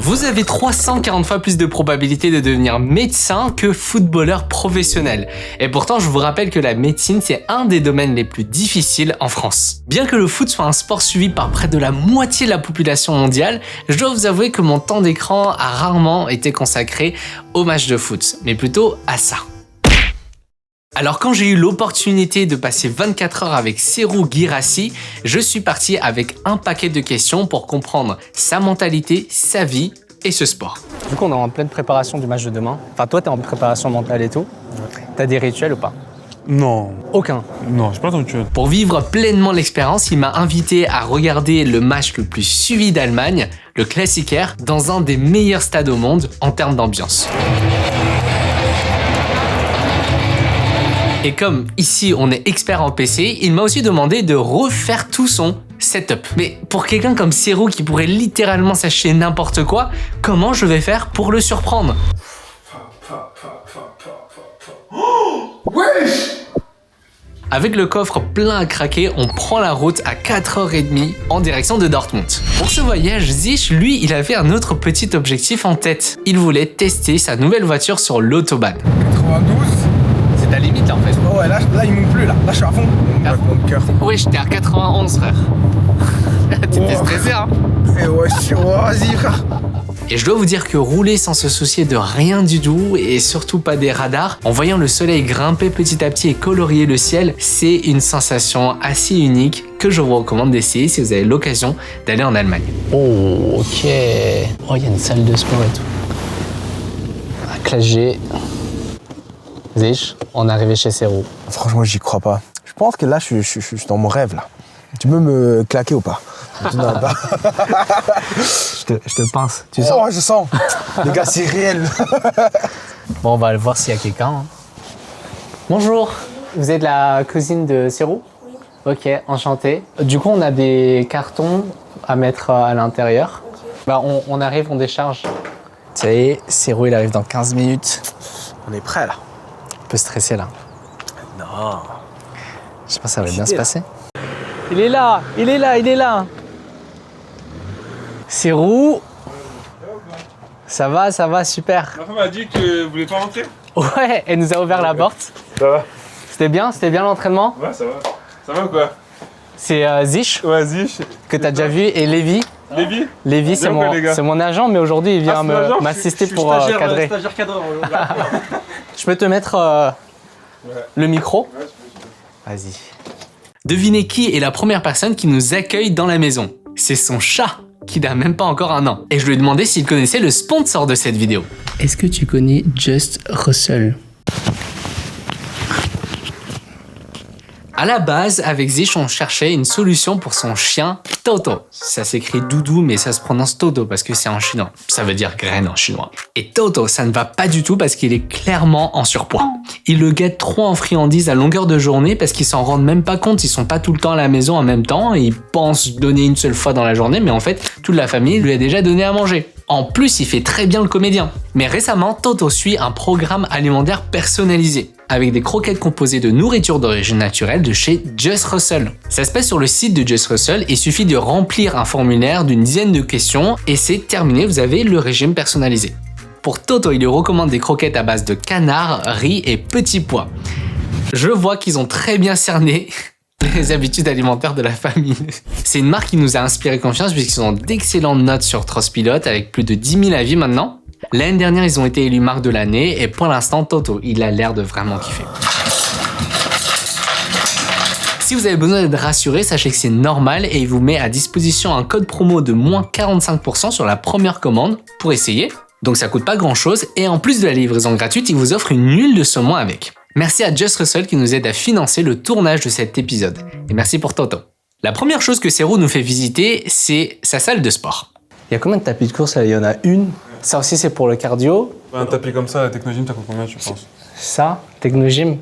Vous avez 340 fois plus de probabilité de devenir médecin que footballeur professionnel. Et pourtant, je vous rappelle que la médecine, c'est un des domaines les plus difficiles en France. Bien que le foot soit un sport suivi par près de la moitié de la population mondiale, je dois vous avouer que mon temps d'écran a rarement été consacré aux matchs de foot, mais plutôt à ça. Alors quand j'ai eu l'opportunité de passer 24 heures avec Serhou Guirassy, je suis parti avec un paquet de questions pour comprendre sa mentalité, sa vie et ce sport. Du coup, on est en pleine préparation du match de demain. Enfin, toi, t'es en préparation mentale et tout. T'as des rituels ou pas? Non. Aucun. Non, j'ai pas de rituel. Pour vivre pleinement l'expérience, il m'a invité à regarder le match le plus suivi d'Allemagne, le Klassiker, dans un des meilleurs stades au monde en termes d'ambiance. Et comme ici on est expert en PC, il m'a aussi demandé de refaire tout son setup. Mais pour quelqu'un comme Serhou qui pourrait littéralement s'acheter n'importe quoi, comment je vais faire pour le surprendre? Avec le coffre plein à craquer, on prend la route à 4h30 en direction de Dortmund. Pour ce voyage, Zich, lui, il avait un autre petit objectif en tête. Il voulait tester sa nouvelle voiture sur l'autobahn. 92. C'est ta limite là en fait. Oh ouais, là il monte plus là. Là je suis à fond. Mon cœur. Oui, j'étais à 91 frère. T'étais stressé hein? Et ouais, vas-y frère. Et je dois vous dire que rouler sans se soucier de rien du tout et surtout pas des radars, en voyant le soleil grimper petit à petit et colorier le ciel, c'est une sensation assez unique que je vous recommande d'essayer si vous avez l'occasion d'aller en Allemagne. Oh, ok. Oh, il y a une salle de sport et tout. À classe G. Zich, on est arrivé chez Serhou. Franchement, j'y crois pas. Je pense que là, je suis dans mon rêve là. Tu peux me claquer ou pas? Non, pas. Je te pince. Tu Oh, sens? ouais, je sens. Les gars, c'est réel. Bon, on va aller voir s'il y a quelqu'un. Hein. Bonjour. Vous êtes la cousine de Serhou? Oui. Ok, enchanté. Du coup, on a des cartons à mettre à l'intérieur. Bah, on arrive, on décharge. Ça y est, Serhou, il arrive dans 15 minutes. On est prêt là. Un peu stressé là. Non. Je sais pas, ça va bien se passer. Il est là, il est là, il est là. Serhou. Ça va, super. Ma femme a dit que vous voulez pas rentrer. Ouais, elle nous a ouvert la porte. Ça va. C'était bien l'entraînement. Ouais, ça va. Ça va ou quoi? C'est Zich, Vas-y. que t'as déjà vu, et Lévi. Lévi? Lévi, c'est Bien ou quoi, les gars? mon agent, mais aujourd'hui, il vient c'est l'agent? m'assister Je suis pour cadrer. stagiaire cadreur. Je peux te mettre le micro? Ouais, Vas-y. Devinez qui est la première personne qui nous accueille dans la maison? C'est son chat, qui n'a même pas encore un an. Et je lui ai demandé s'il connaissait le sponsor de cette vidéo. Est-ce que tu connais Just Russell? À la base, avec Zich, on cherchait une solution pour son chien Toto. Ça s'écrit Doudou, mais ça se prononce Toto parce que c'est en chinois. Ça veut dire graine en chinois. Et Toto, ça ne va pas du tout parce qu'il est clairement en surpoids. Il le guette trop en friandises à longueur de journée parce qu'ils s'en rendent même pas compte. Ils sont pas tout le temps à la maison en même temps. Ils pensent donner une seule fois dans la journée, mais en fait, toute la famille lui a déjà donné à manger. En plus, il fait très bien le comédien. Mais récemment, Toto suit un programme alimentaire personnalisé, avec des croquettes composées de nourriture d'origine naturelle de chez Just Russell. Ça se passe sur le site de Just Russell, il suffit de remplir un formulaire d'une dizaine de questions et c'est terminé, vous avez le régime personnalisé. Pour Toto, il lui recommande des croquettes à base de canard, riz et petits pois. Je vois qu'ils ont très bien cerné les habitudes alimentaires de la famille. C'est une marque qui nous a inspiré confiance puisqu'ils ont d'excellentes notes sur Trustpilot avec plus de 10 000 avis maintenant. L'année dernière, ils ont été élus marque de l'année et pour l'instant, Toto, il a l'air de vraiment kiffer. Si vous avez besoin d'être rassuré, sachez que c'est normal et il vous met à disposition un code promo de moins 45% sur la première commande pour essayer. Donc ça coûte pas grand chose et en plus de la livraison gratuite, il vous offre une huile de saumon avec. Merci à Just Russell qui nous aide à financer le tournage de cet épisode. Et merci pour Toto. La première chose que Serhou nous fait visiter, c'est sa salle de sport. Il y a combien de tapis de course là? Il y en a une. Ça aussi, c'est pour le cardio. Un tapis comme ça, la Technogym, ça coûte combien, tu penses? Ça, Technogym, Ouais.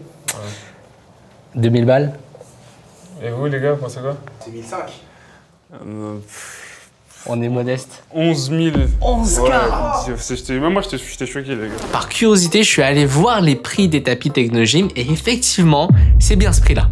2000 balles. Et vous, les gars, vous pensez quoi? C'est 1005. On est modeste. 11 000. 11 Ouais, K. même moi, j'étais choqué, les gars. Par curiosité, je suis allé voir les prix des tapis Technogym et effectivement, c'est bien ce prix-là.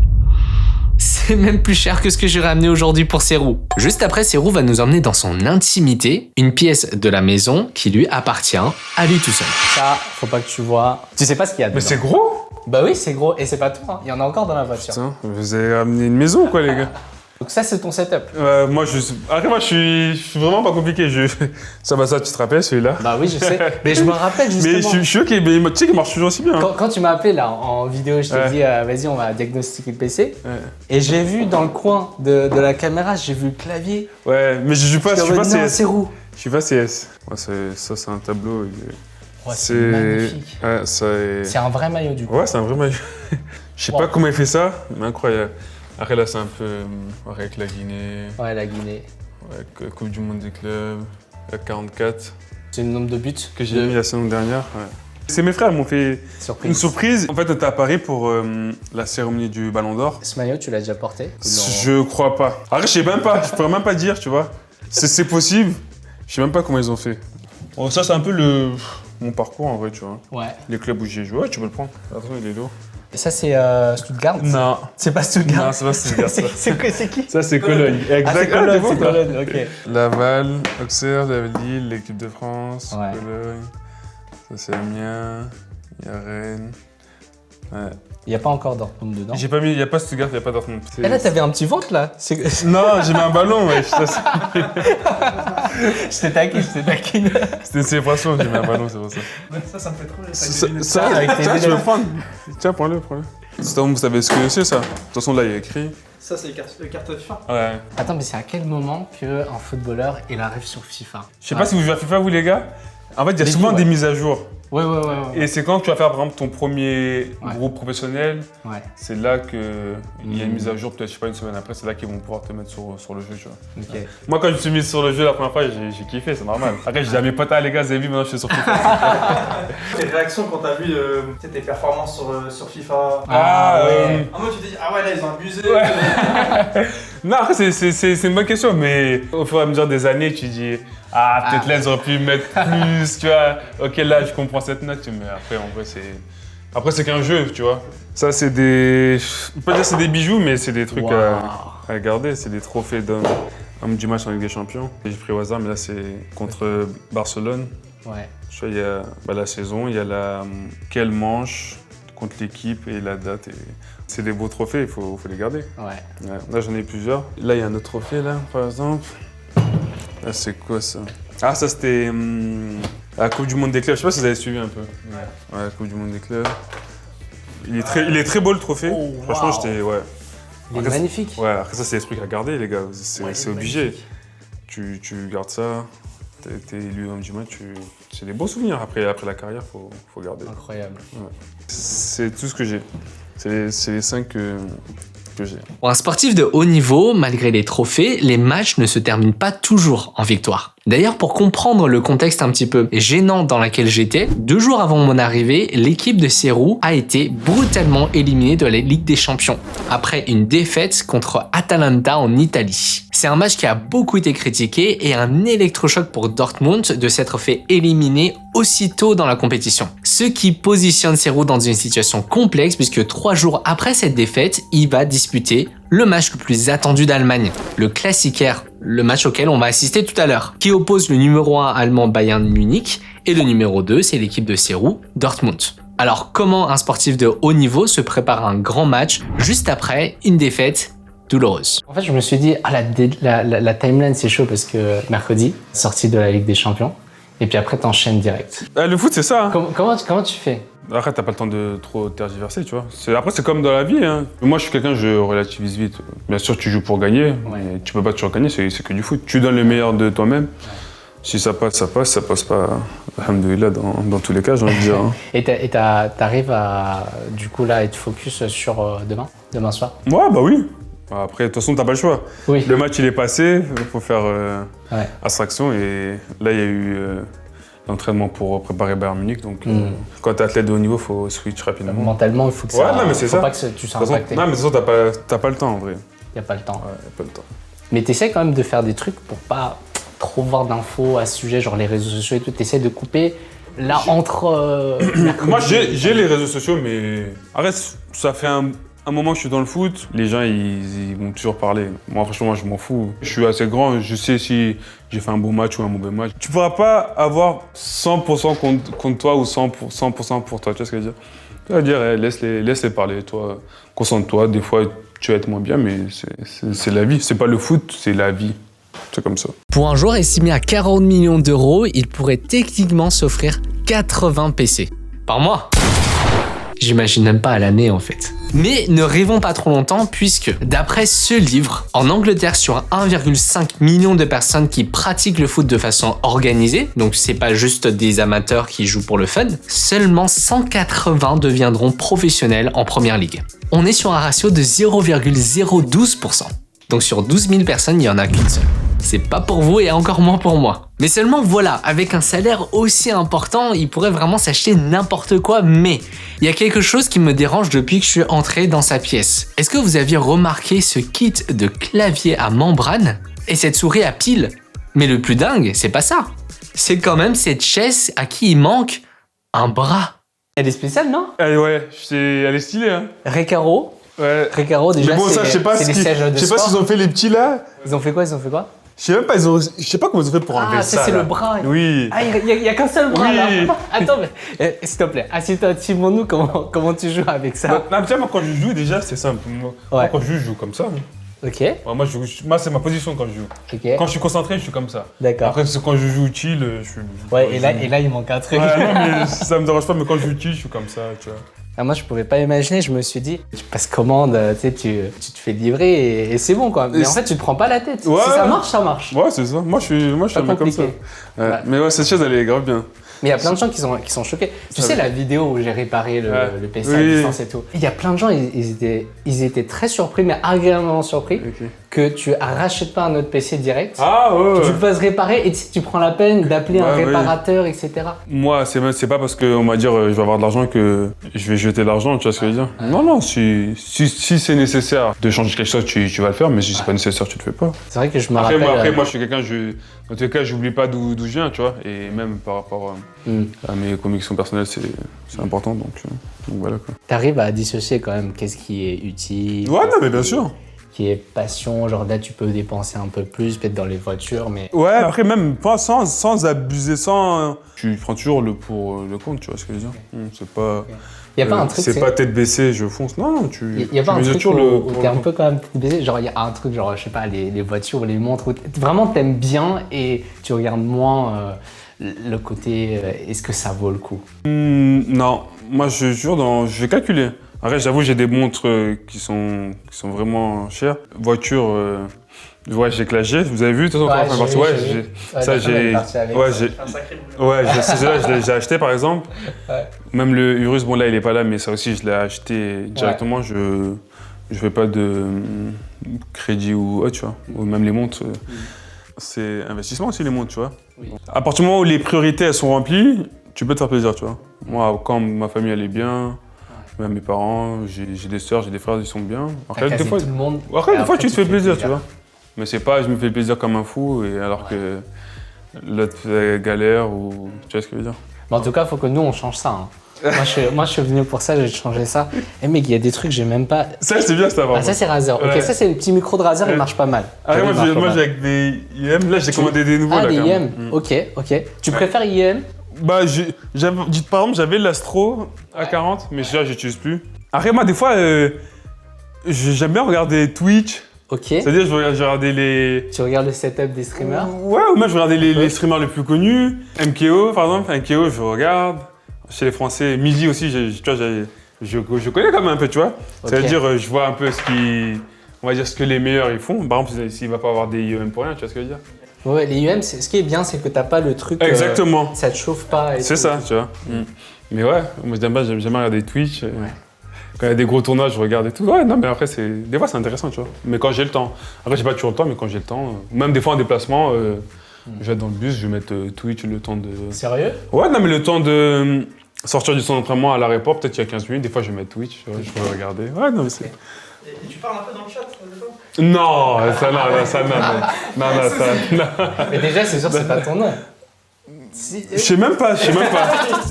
C'est même plus cher que ce que j'ai ramené aujourd'hui pour Serou. Juste après, Serou va nous emmener dans son intimité, une pièce de la maison qui lui appartient à lui tout seul. Ça, faut pas que tu vois. Tu sais pas ce qu'il y a dedans. Mais c'est gros. Bah oui, c'est gros. Et c'est pas tout, hein. Il y en a encore dans la voiture. Putain, vous avez ramené une maison quoi les gars. Donc ça, c'est ton setup. Moi je suis vraiment pas compliqué. Ça va ça, tu te rappelles celui-là? Bah oui, je sais. Mais je me rappelle justement. Mais je suis ok, mais tu sais qu'il marche toujours aussi bien. Hein. Quand tu m'as appelé là en vidéo, je t'ai dit vas-y, on va diagnostiquer le PC. Ouais. Et j'ai vu dans le coin de la caméra, j'ai vu le clavier. Ouais, mais je suis pas CS. C'est roux. Je suis pas CS. Ouais, ça c'est un tableau. Ouais, c'est magnifique. Ouais, C'est un vrai maillot du coup. Ouais, c'est un vrai maillot. Je sais pas comment il fait ça, mais incroyable. Après là, c'est un peu avec la Guinée. Ouais, la Guinée. Ouais, Coupe du Monde des clubs, la 44. C'est le nombre de buts Que j'ai mis la saison dernière. Ouais. C'est mes frères qui m'ont fait une surprise. En fait, on était à Paris pour la cérémonie du Ballon d'Or. Ce maillot, tu l'as déjà porté? Je crois pas. Après, je sais même pas. Je pourrais même pas dire, tu vois. C'est possible. Je sais même pas comment ils ont fait. Bon, ça, c'est un peu mon parcours en vrai, tu vois. Ouais. Les clubs où j'ai joué, ouais, tu peux le prendre. Attends, il est lourd. Et ça, c'est Stuttgart? Non. C'est pas Stuttgart? Non, c'est pas Stuttgart. C'est qui? Ça, c'est Cologne. Ah, c'est Cologne, c'est Cologne, ok. Laval, Auxerre, Lille, l'équipe de France, Ouais. Cologne. Ça, c'est Amiens. Il y a Rennes. Ouais. Il n'y a pas encore Dortmund dedans. J'ai pas mis, il n'y a pas Stuttgart, il n'y a pas Dortmund. Et là, t'avais un petit ventre là. Non, j'ai mis un ballon, ouais. Je t'ai taquine. C'était une célébration, j'ai mis un ballon, c'est pour ça. Ça me fait trop Ça, avec tes tiens, tu lunettes. veux le prendre? Tiens, prends-le. Vous savez ce que c'est, ça? De toute façon, là, il y a écrit. Ça, c'est les cartes FIFA. Ouais. Attends, mais c'est à quel moment qu'un footballeur il arrive sur FIFA? Je sais pas si vous jouez à FIFA, vous, les gars. En fait, il y a Les souvent deux, des ouais. mises à jour. Ouais. Et c'est quand tu vas faire, par exemple, ton premier Ouais. groupe professionnel, Ouais, c'est là qu'il y a une mise à jour, peut-être, je sais pas, une semaine après, c'est là qu'ils vont pouvoir te mettre sur le jeu, tu vois. ok. Moi, quand je me suis mis sur le jeu la première fois, j'ai kiffé, c'est normal. Après, j'ai dit à mes potes, les gars, vous avez vu, maintenant je suis sur FIFA. Tes réactions quand t'as vu tes performances sur FIFA. ouais. En mode, tu te dis, ah ouais, là, ils ont abusé. Non, après, c'est une bonne question, mais au fur et à mesure des années, tu dis, peut-être là, ils auraient pu mettre plus, tu vois. Ok, là, je comprends cette note, mais après, en vrai, c'est. Après, c'est qu'un jeu, tu vois. Ça, c'est des. Je peux pas dire c'est des bijoux, mais c'est des trucs à garder. C'est des trophées d'homme du match en Ligue des Champions. J'ai pris au hasard, mais là, c'est contre Barcelone. Ouais. Tu vois, il y a la saison, il y a quelle manche contre l'équipe et la date. C'est des beaux trophées, il faut les garder. Ouais. Ouais, là, j'en ai plusieurs. Là, il y a un autre trophée, là, par exemple. Là, c'est quoi, ça? Ah, ça, c'était la Coupe du Monde des clubs. Je sais pas si vous avez suivi un peu. Ouais, la Coupe du Monde des clubs. Il est très beau, le trophée. Oh, Franchement, wow. j'étais... Ouais. Il est Après, magnifique. Ouais, après ça, c'est des trucs à garder, les gars. C'est obligé. Tu gardes ça. T'es élu homme du match. C'est des beaux souvenirs. Après la carrière, faut garder. Incroyable. Ouais. C'est tout ce que j'ai. C'est les 5 que j'ai. Pour un sportif de haut niveau, malgré les trophées, les matchs ne se terminent pas toujours en victoire. D'ailleurs, pour comprendre le contexte un petit peu gênant dans lequel j'étais, 2 jours avant mon arrivée, l'équipe de Serou a été brutalement éliminée de la Ligue des Champions, après une défaite contre Atalanta en Italie. C'est un match qui a beaucoup été critiqué et un électrochoc pour Dortmund de s'être fait éliminer aussitôt dans la compétition. Ce qui positionne Serou dans une situation complexe puisque 3 jours après cette défaite, il va disputer le match le plus attendu d'Allemagne, le Klassiker, le match auquel on va assister tout à l'heure, qui oppose le numéro 1 allemand Bayern Munich et le numéro 2, c'est l'équipe de Serou, Dortmund. Alors comment un sportif de haut niveau se prépare à un grand match juste après une défaite douloureuse? En fait, je me suis dit, la timeline c'est chaud parce que mercredi, sortie de la Ligue des Champions, et puis après t'enchaînes direct. Le foot, c'est ça. Hein. Comment tu fais? Après, t'as pas le temps de trop tergiverser, tu vois. Après, c'est comme dans la vie. Hein. Moi, je suis quelqu'un, je relativise vite. Bien sûr, tu joues pour gagner, mais tu peux pas toujours gagner, c'est que du foot. Tu donnes le meilleur de toi-même. Si ça passe, ça passe. Ça passe pas, alhamdoulilah, dans tous les cas, j'ai envie de dire. Hein. Et t'arrives à, du coup, là, être focus sur demain soir? Ouais, bah oui. Après, de toute façon, t'as pas le choix. Oui. Le match, il est passé, il faut faire Ouais. abstraction. Et là, il y a eu l'entraînement pour préparer Bayern Munich. Donc, quand t'es athlète de haut niveau, il faut switch rapidement. Mentalement, il faut que ça... Ouais, non, mais c'est faut ça. pas que tu sois De toute impacté. façon, non, mais de toute façon, t'as pas le temps, en vrai. Il n'y a pas le temps. Ouais, y a pas le temps. Mais t'essaies quand même de faire des trucs pour pas trop voir d'infos à ce sujet, genre les réseaux sociaux et tout. T'essaies de couper là entre... Moi, j'ai les réseaux sociaux, mais arrête, ça fait un un moment que je suis dans le foot, les gens, ils vont toujours parler. Moi, franchement, je m'en fous. Je suis assez grand, je sais si j'ai fait un bon match ou un mauvais match. Tu pourras pas avoir 100% contre toi ou 100% pour toi, tu vois ce que je veux dire? Tu vas dire, laisse-les parler, toi, concentre-toi. Des fois, tu vas être moins bien, mais c'est la vie. C'est pas le foot, c'est la vie. C'est comme ça. Pour un joueur estimé à 40 millions d'euros, il pourrait techniquement s'offrir 80 PC. Par mois. J'imagine même pas à l'année en fait. Mais ne rêvons pas trop longtemps puisque, d'après ce livre, en Angleterre, sur 1,5 million de personnes qui pratiquent le foot de façon organisée, donc c'est pas juste des amateurs qui jouent pour le fun, seulement 180 deviendront professionnels en première ligue. On est sur un ratio de 0,012%. Donc sur 12 000 personnes, il n'y en a qu'une seule. C'est pas pour vous et encore moins pour moi. Mais seulement voilà, avec un salaire aussi important, il pourrait vraiment s'acheter n'importe quoi, mais il y a quelque chose qui me dérange depuis que je suis entré dans sa pièce. Est-ce que vous aviez remarqué ce kit de clavier à membrane et cette souris à pile? Mais le plus dingue, c'est pas ça. C'est quand même cette chaise à qui il manque un bras. Elle est spéciale, non? Ouais, elle est stylée, hein. Recaro. Ouais. Recaro, déjà, Mais bon, ça, je sais pas c'est des sièges de je sais pas sport. s'ils ont fait les petits là. Ils ont fait quoi? Je sais même pas, je sais pas comment ils ont fait pour enlever Ah, ça. c'est là. le bras. Oui. Ah, il y a qu'un seul bras Oui. là. Attends, mais s'il te plaît, assieds-toi, dis-moi-nous comment tu joues avec ça. Non, tiens, moi quand je joue déjà, c'est simple. Moi, quand je joue comme ça. Ok, Ouais, moi, c'est ma position quand je joue. ok. Quand je suis concentré, je suis comme ça. D'accord. Après, quand je joue chill, je suis. Ouais, et là, il manque un truc. Ouais, non, mais ça me dérange pas, mais quand je joue chill, je suis comme ça, tu vois. Ah, moi, je pouvais pas imaginer, je me suis dit, tu passes commande, tu sais, tu te fais livrer et c'est bon quoi. Mais en fait, tu te prends pas la tête. Ouais. Si ça marche, ça marche. Ouais, c'est ça. Moi, je suis un mec comme ça. compliqué. Ouais. Ouais. Mais ouais, cette chaise, elle est grave bien. Mais il y a plein de gens qui sont choqués. Tu sais, la vidéo où j'ai réparé le PC à Oui. distance et tout. Il y a plein de gens, ils étaient très surpris, mais agréablement surpris, Ok. que tu rachètes pas un autre PC direct. Ah ouais. Tu le fasses réparer et tu prends la peine d'appeler un Ouais, oui. réparateur, etc. Moi, c'est pas parce qu'on va dire je vais avoir de l'argent que je vais jeter l'argent, tu vois ce que je veux dire? Non, non, si c'est nécessaire de changer quelque chose, tu vas le faire, mais si c'est pas nécessaire, tu le fais pas. C'est vrai que je me Après, rappelle. moi, je suis quelqu'un, en tout cas, j'oublie pas d'où je viens, tu vois, et même par rapport à mes convictions personnelles, c'est important, donc voilà quoi. T'arrives à dissocier quand même qu'est-ce qui est utile. Ouais, non, mais bien sûr. Qui est passion, genre là tu peux dépenser un peu plus, peut-être dans les voitures, mais. Ouais, après, même pas sans abuser, tu prends toujours le pour le contre, tu vois ce que je veux dire? C'est pas. Y a pas un truc. C'est pas tête baissée, je fonce. Non, Y a pas un mesures truc toujours où t'es un peu quand même baisé, genre y a un truc genre je sais pas les voitures ou les montres où vraiment t'aimes bien et tu regardes moins le côté est-ce que ça vaut le coup. Non, moi je vais calculer. Après j'avoue j'ai des montres qui sont vraiment chères. Voiture, ouais j'ai que la G, vous avez vu de toute façon j'ai vu. ça j'ai, ouais j'ai, Un sacré boulot. ouais celle-là j'ai acheté par exemple. Ouais. Même le Urus, bon là il est pas là mais ça aussi je l'ai acheté directement. Je fais pas de crédit ou autre, tu vois. Ou même les montres. C'est investissement aussi les montres, tu vois. Oui. À partir du moment où les priorités elles sont remplies, tu peux te faire plaisir, tu vois. Moi, quand ma famille elle est bien, même mes parents, j'ai des sœurs, j'ai des frères, ils sont bien. T'as casé tout le monde. Après, Et des fois tu te fais plaisir, tu plaisir. vois. Mais c'est pas, je me fais plaisir comme un fou, et alors que l'autre galère ou tu vois ce que je veux dire. Mais en tout cas, faut que nous on change ça. Hein. moi, je suis venu pour ça, j'ai changé ça. Et mec, il y a des trucs, j'ai même pas. Ça c'est bien ça. Ah, ça c'est Razer. Ouais. Ok, ça c'est le petit micro de Razer, il marche pas mal. Après, Il marche pas moi mal. j'ai avec des IM, là j'ai commandé des nouveaux Ah, là. des carrément. IM. Ok. Tu préfères IM? Bah, par exemple, j'avais l'Astro A40, mais celui-là, j'utilise plus. Après, moi, des fois, j'aime bien regarder Twitch. Ok. C'est-à-dire, je regardais les. Tu regardes le setup des streamers? Ouais, ou même je regardais les streamers les plus connus. MKO, par exemple. MKO, je regarde. Chez les Français, Midi aussi, je connais quand même un peu, tu vois. Ok. C'est-à-dire, je vois un peu on va dire ce que les meilleurs ils font. Par exemple, s'il va pas avoir des IEM pour rien, tu vois ce que je veux dire. Ouais, les IM, ce qui est bien, c'est que t'as pas le truc. Exactement. Ça te chauffe pas. et C'est tout. ça, tu vois. Mais ouais, moi j'aime bien regarder Twitch. Quand il y a des gros tournages, je regarde et tout. Ouais, non, mais après, des fois, c'est intéressant, tu vois. Mais quand j'ai le temps. Après, j'ai pas toujours le temps, mais quand j'ai le temps, même des fois en déplacement, je vais être dans le bus, je vais mettre Twitch le temps de. Sérieux? Ouais, non, mais le temps de sortir du centre d'entraînement à l'aéroport, peut-être il y a 15 minutes, des fois, je vais mettre Twitch, tu vois, je vais regarder. Ouais, non, mais c'est. Et tu parles un peu dans le chat, des fois Non, ça, non. Mais déjà, c'est sûr, c'est pas ton nom. Je sais même pas.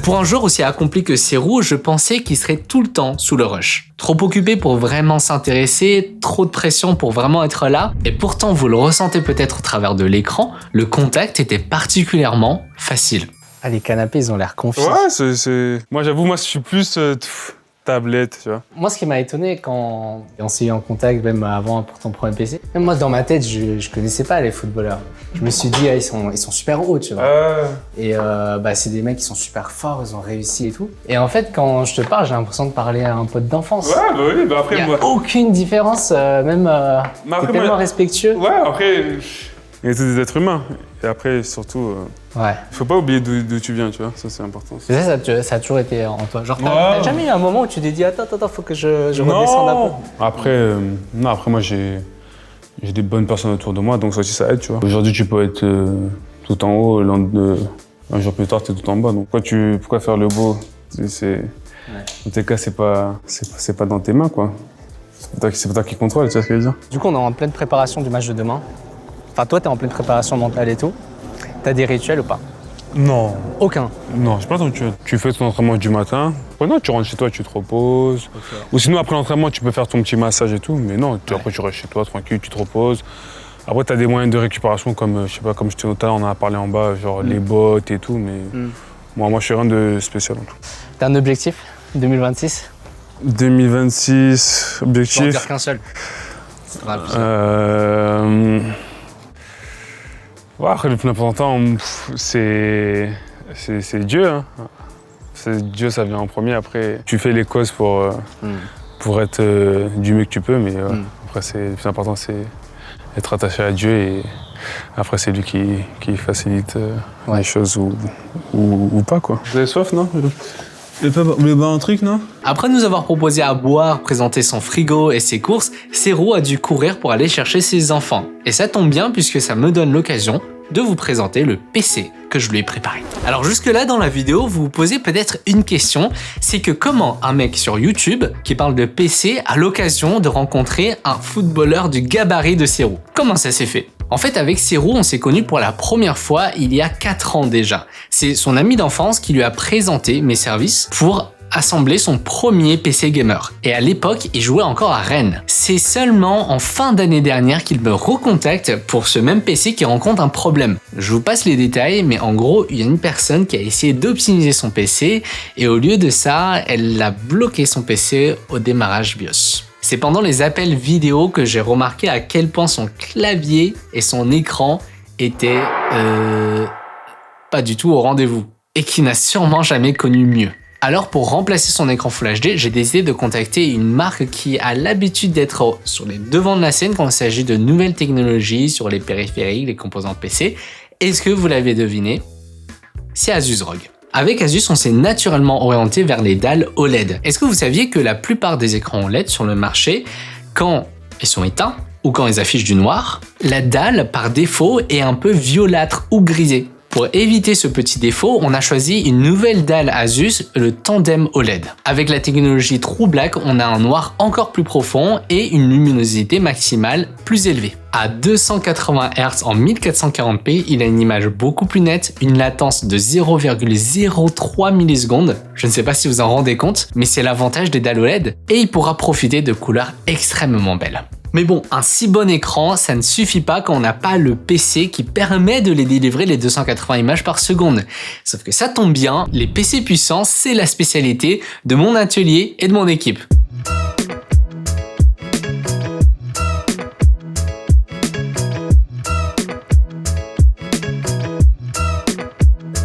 Pour un joueur aussi accompli que Serhou, je pensais qu'il serait tout le temps sous le rush. Trop occupé pour vraiment s'intéresser, trop de pression pour vraiment être là, et pourtant vous le ressentez peut-être au travers de l'écran, le contact était particulièrement facile. Ah, les canapés, ils ont l'air confiants. Ouais, c'est... Moi, j'avoue, je suis plus tablette, tu vois. Moi, ce qui m'a étonné quand on s'est eu en contact, même avant pour ton premier PC, même moi, dans ma tête, je connaissais pas les footballeurs. Je me suis dit, ah, ils sont super hauts, tu vois. Et c'est des mecs qui sont super forts, ils ont réussi et tout. Et en fait, quand je te parle, j'ai l'impression de parler à un pote d'enfance. Ouais, bah oui, bah après, Il y a moi... aucune différence, t'es tellement respectueux. Ouais, après, il y a tous des êtres humains. Et après, surtout, Ouais. faut pas oublier d'où tu viens, tu vois. Ça, c'est important. Et ça a toujours été en toi. Genre, t'as jamais eu un moment où tu t'es dit, attends, faut que je redescende un peu. Après, après, moi, j'ai des bonnes personnes autour de moi, donc ça aussi, ça aide, tu vois. Aujourd'hui, tu peux être tout en haut, un jour plus tard, t'es tout en bas. Donc, pourquoi faire le beau? Dans tes cas, c'est pas dans tes mains, quoi. C'est pas toi qui contrôle, tu vois ce que je veux dire? Du coup, on est en pleine préparation du match de demain. Enfin, toi, t'es en pleine préparation mentale et tout. T'as des rituels ou pas? Non. Aucun. Non, je sais pas tant que tu fais ton entraînement du matin. Après, non, tu rentres chez toi, tu te reposes. Okay. Ou sinon, après l'entraînement, tu peux faire ton petit massage et tout. Mais non, après, tu restes chez toi, tranquille, tu te reposes. Après, tu as des moyens de récupération comme, je sais pas, comme je te disais tout à l'heure, on en a parlé en bas, genre les bottes et tout. Mais moi, je fais rien de spécial en tout. T'as un objectif 2026? 2026, objectif. Je peux en dire qu'un seul. Ouais, après, le plus important, c'est Dieu. Hein. Dieu, ça vient en premier. Après, tu fais les causes pour être du mieux que tu peux. Mais après, le plus important, c'est être attaché à Dieu. Et après, c'est lui qui facilite les choses ou pas, quoi. Vous avez soif, non? Vous voulez boire un truc, non? Après nous avoir proposé à boire, présenter son frigo et ses courses, Serhou a dû courir pour aller chercher ses enfants. Et ça tombe bien puisque ça me donne l'occasion de vous présenter le PC que je lui ai préparé. Alors jusque là dans la vidéo, vous vous posez peut-être une question, c'est que comment un mec sur YouTube qui parle de PC a l'occasion de rencontrer un footballeur du gabarit de Serhou? Comment ça s'est fait? En fait, avec Serhou, on s'est connus pour la première fois il y a 4 ans déjà. C'est son ami d'enfance qui lui a présenté mes services pour assembler son premier PC gamer. Et à l'époque, il jouait encore à Rennes. C'est seulement en fin d'année dernière qu'il me recontacte pour ce même PC qui rencontre un problème. Je vous passe les détails, mais en gros, il y a une personne qui a essayé d'optimiser son PC et au lieu de ça, elle a bloqué son PC au démarrage BIOS. C'est pendant les appels vidéo que j'ai remarqué à quel point son clavier et son écran étaient pas du tout au rendez-vous et qu'il n'a sûrement jamais connu mieux. Alors pour remplacer son écran Full HD, j'ai décidé de contacter une marque qui a l'habitude d'être sur les devants de la scène quand il s'agit de nouvelles technologies sur les périphériques, les composants PC. Est-ce que vous l'avez deviné? C'est Asus ROG. Avec Asus, on s'est naturellement orienté vers les dalles OLED. Est-ce que vous saviez que la plupart des écrans OLED sur le marché, quand ils sont éteints ou quand ils affichent du noir, la dalle par défaut est un peu violâtre ou grisée? Pour éviter ce petit défaut, on a choisi une nouvelle dalle Asus, le Tandem OLED. Avec la technologie True Black, on a un noir encore plus profond et une luminosité maximale plus élevée. À 280 Hz en 1440p, il a une image beaucoup plus nette, une latence de 0,03 millisecondes. Je ne sais pas si vous en rendez compte, mais c'est l'avantage des dalles OLED et il pourra profiter de couleurs extrêmement belles. Mais bon, un si bon écran, ça ne suffit pas quand on n'a pas le PC qui permet de les délivrer les 280 images par seconde. Sauf que ça tombe bien, les PC puissants, c'est la spécialité de mon atelier et de mon équipe.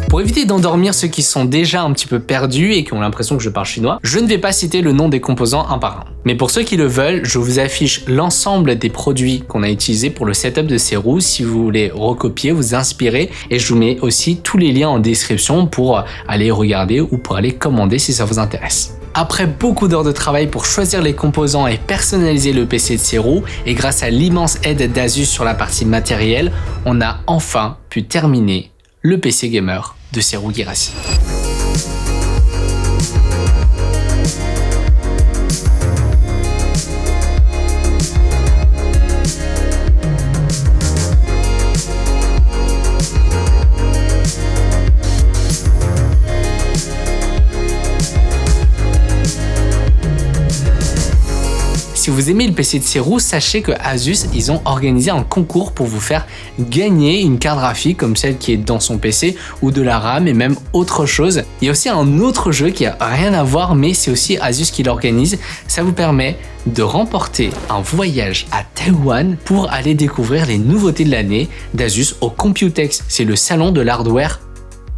Pour éviter d'endormir ceux qui sont déjà un petit peu perdus et qui ont l'impression que je parle chinois, je ne vais pas citer le nom des composants un par un. Mais pour ceux qui le veulent, je vous affiche l'ensemble des produits qu'on a utilisés pour le setup de Serhou si vous voulez recopier, vous inspirer, et je vous mets aussi tous les liens en description pour aller regarder ou pour aller commander si ça vous intéresse. Après beaucoup d'heures de travail pour choisir les composants et personnaliser le PC de Serhou, et grâce à l'immense aide d'Asus sur la partie matérielle, on a enfin pu terminer le PC gamer de Serhou Guirassy. si vous aimez le PC de Serou, sachez que Asus, ils ont organisé un concours pour vous faire gagner une carte graphique comme celle qui est dans son PC ou de la RAM et même autre chose. Il y a aussi un autre jeu qui a rien à voir, mais c'est aussi Asus qui l'organise. Ça vous permet de remporter un voyage à Taïwan pour aller découvrir les nouveautés de l'année d'Asus au Computex. C'est le salon de l'hardware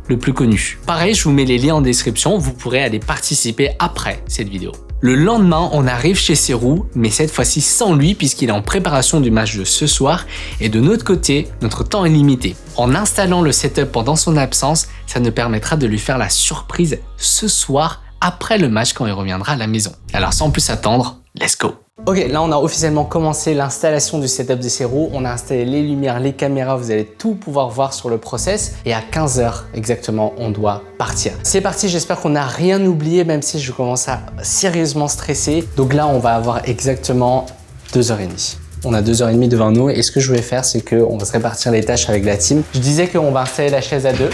le plus connu. Pareil, je vous mets les liens en description, vous pourrez aller participer après cette vidéo. Le lendemain, on arrive chez Serou, mais cette fois-ci sans lui puisqu'il est en préparation du match de ce soir et de notre côté, notre temps est limité. En installant le setup pendant son absence, ça nous permettra de lui faire la surprise ce soir après le match quand il reviendra à la maison. Alors sans plus attendre, let's go! Ok, là on a officiellement commencé l'installation du setup de Serou. On a installé les lumières, les caméras, vous allez tout pouvoir voir sur le process. Et à 15 h exactement, on doit partir. C'est parti, j'espère qu'on n'a rien oublié, même si je commence à sérieusement stresser. Donc là, on va avoir exactement 2h30. On a 2h30 devant nous et ce que je vais faire, c'est qu'on va se répartir les tâches avec la team. Je disais qu'on va installer la chaise à 2.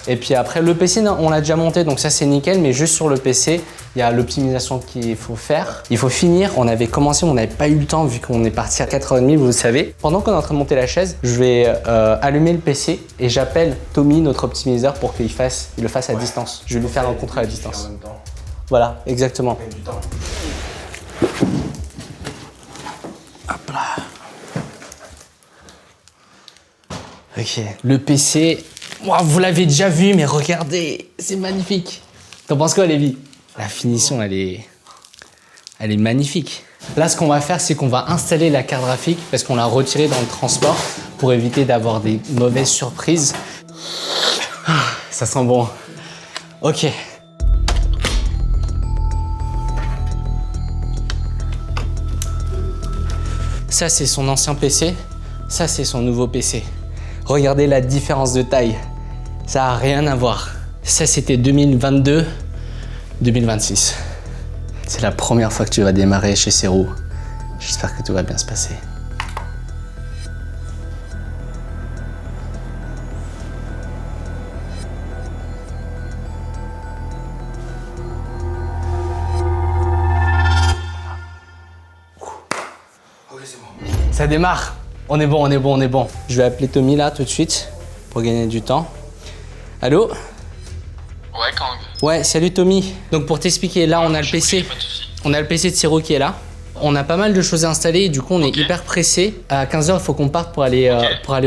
Et puis après, le PC, on l'a déjà monté, donc ça c'est nickel, mais juste sur le PC, il y a l'optimisation qu'il faut faire. Il faut finir, on avait commencé, on n'avait pas eu le temps vu qu'on est parti à 4h30, vous le savez. Pendant qu'on est en train de monter la chaise, je vais allumer le PC et j'appelle Tommy, notre optimiseur, pour qu'il le fasse à distance. Je vais lui faire un contrôle à distance. Voilà, exactement. Hop là. Ok, le PC... Wow, vous l'avez déjà vu, mais regardez, c'est magnifique. T'en penses quoi, Lévi? La finition, elle est magnifique. Là, ce qu'on va faire, c'est qu'on va installer la carte graphique parce qu'on l'a retirée dans le transport pour éviter d'avoir des mauvaises surprises. Ça sent bon. Ok. Ça, c'est son ancien PC. Ça, c'est son nouveau PC. Regardez la différence de taille. Ça n'a rien à voir. Ça, c'était 2022, 2026. C'est la première fois que tu vas démarrer chez Serou. J'espère que tout va bien se passer. Ça démarre. On est bon, on est bon, on est bon. Je vais appeler Tommy là tout de suite pour gagner du temps. Allô? Ouais, Kang. Ouais, salut Tommy. Donc pour t'expliquer, là on a le PC. On a le PC de Serou qui est là. On a pas mal de choses à installer et du coup on est hyper pressé. À 15 h, il faut qu'on parte pour aller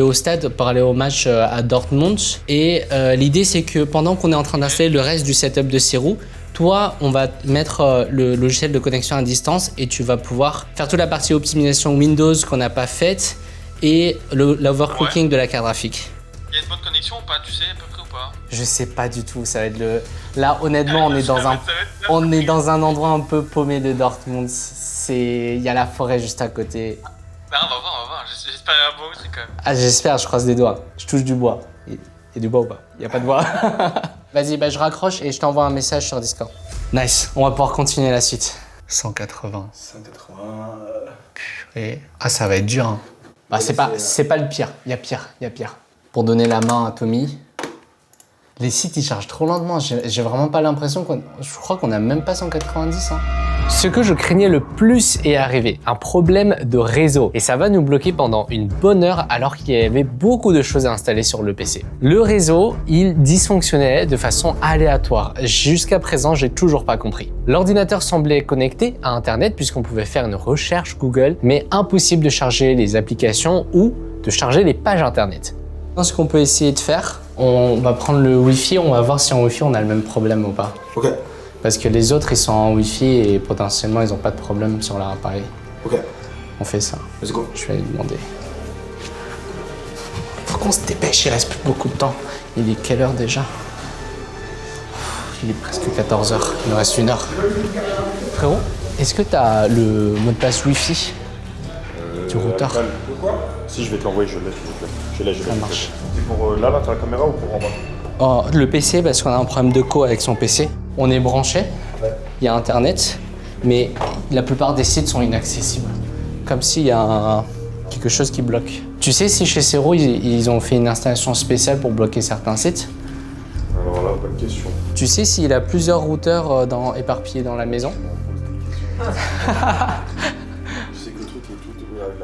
au stade, pour aller au match à Dortmund. Et l'idée c'est que pendant qu'on est en train d'installer le reste du setup de Serou, toi, on va mettre le logiciel de connexion à distance et tu vas pouvoir faire toute la partie optimisation Windows qu'on n'a pas faite et l'overclocking de la carte graphique. Il y a une bonne connexion ou pas? Tu sais à peu près ou pas? Je sais pas du tout, ça va être le... Là, honnêtement, on est dans un endroit un peu paumé de Dortmund. Il y a la forêt juste à côté. Non, on va voir. J'espère un bon truc quand même. Ah, j'espère, je croise des doigts. Je touche du bois. Il y a du bois ou pas? Il y a pas de bois. Vas-y, je raccroche et je t'envoie un message sur Discord. Nice, on va pouvoir continuer la suite. 180. 180. Et... Ah, ça va être dur. Hein. Bah, c'est pas le pire. Il y a pire. Pour donner la main à Tommy. Les sites, ils chargent trop lentement. J'ai vraiment pas l'impression qu'on... Je crois qu'on a même pas 190. Hein. Ce que je craignais le plus est arrivé, un problème de réseau. Et ça va nous bloquer pendant une bonne heure alors qu'il y avait beaucoup de choses à installer sur le PC. Le réseau, il dysfonctionnait de façon aléatoire. Jusqu'à présent, j'ai toujours pas compris. L'ordinateur semblait connecté à Internet puisqu'on pouvait faire une recherche Google, mais impossible de charger les applications ou de charger les pages Internet. Ce qu'on peut essayer de faire, on va prendre le Wi-Fi, on va voir si en Wi-Fi on a le même problème ou pas. Ok. Parce que les autres, ils sont en Wi-Fi et potentiellement, ils n'ont pas de problème sur leur appareil. Ok. On fait ça. Let's go. Je vais lui demander. Faut qu'on se dépêche, il reste plus beaucoup de temps. Il est quelle heure déjà? Il est presque 14 h. Il nous reste 1 heure. Frérot, est-ce que tu as le mot de passe Wi-Fi du routeur? Si, je vais te l'envoyer, je l'ai. Ça marche. C'est pour là, t'as la caméra ou pour en bas? Oh, le PC, parce qu'on a un problème de co avec son PC. On est branché, il y a Internet, mais la plupart des sites sont inaccessibles. Comme s'il y a quelque chose qui bloque. Tu sais si chez Serou, ils ont fait une installation spéciale pour bloquer certains sites? Alors là, bonne question. Tu sais s'il a plusieurs routeurs éparpillés dans la maison?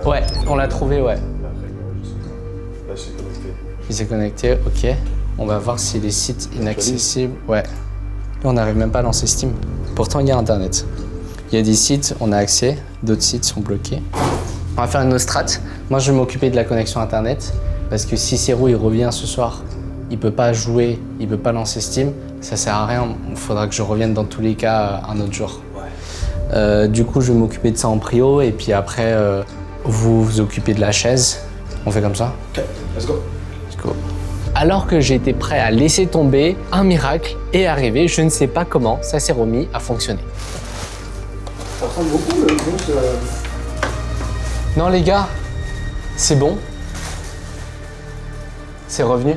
Ouais, on l'a trouvé, ouais. Après, je sais pas. Là, c'est connecté. Il s'est connecté, ok. On va voir si les sites inaccessibles. Ouais. Là, on n'arrive même pas à lancer Steam. Pourtant, il y a Internet. Il y a des sites, on a accès, d'autres sites sont bloqués. On va faire une autre strat. Moi, je vais m'occuper de la connexion Internet parce que si Serou il revient ce soir, il peut pas jouer, il peut pas lancer Steam, ça sert à rien. Il faudra que je revienne dans tous les cas un autre jour. Du coup, je vais m'occuper de ça en prio et puis après, vous vous occupez de la chaise. On fait comme ça? Ok, let's go. Let's go. Alors que j'étais prêt à laisser tomber, un miracle est arrivé. Je ne sais pas comment, ça s'est remis à fonctionner. Ça ressemble beaucoup le bronze. Non les gars, c'est bon. C'est revenu.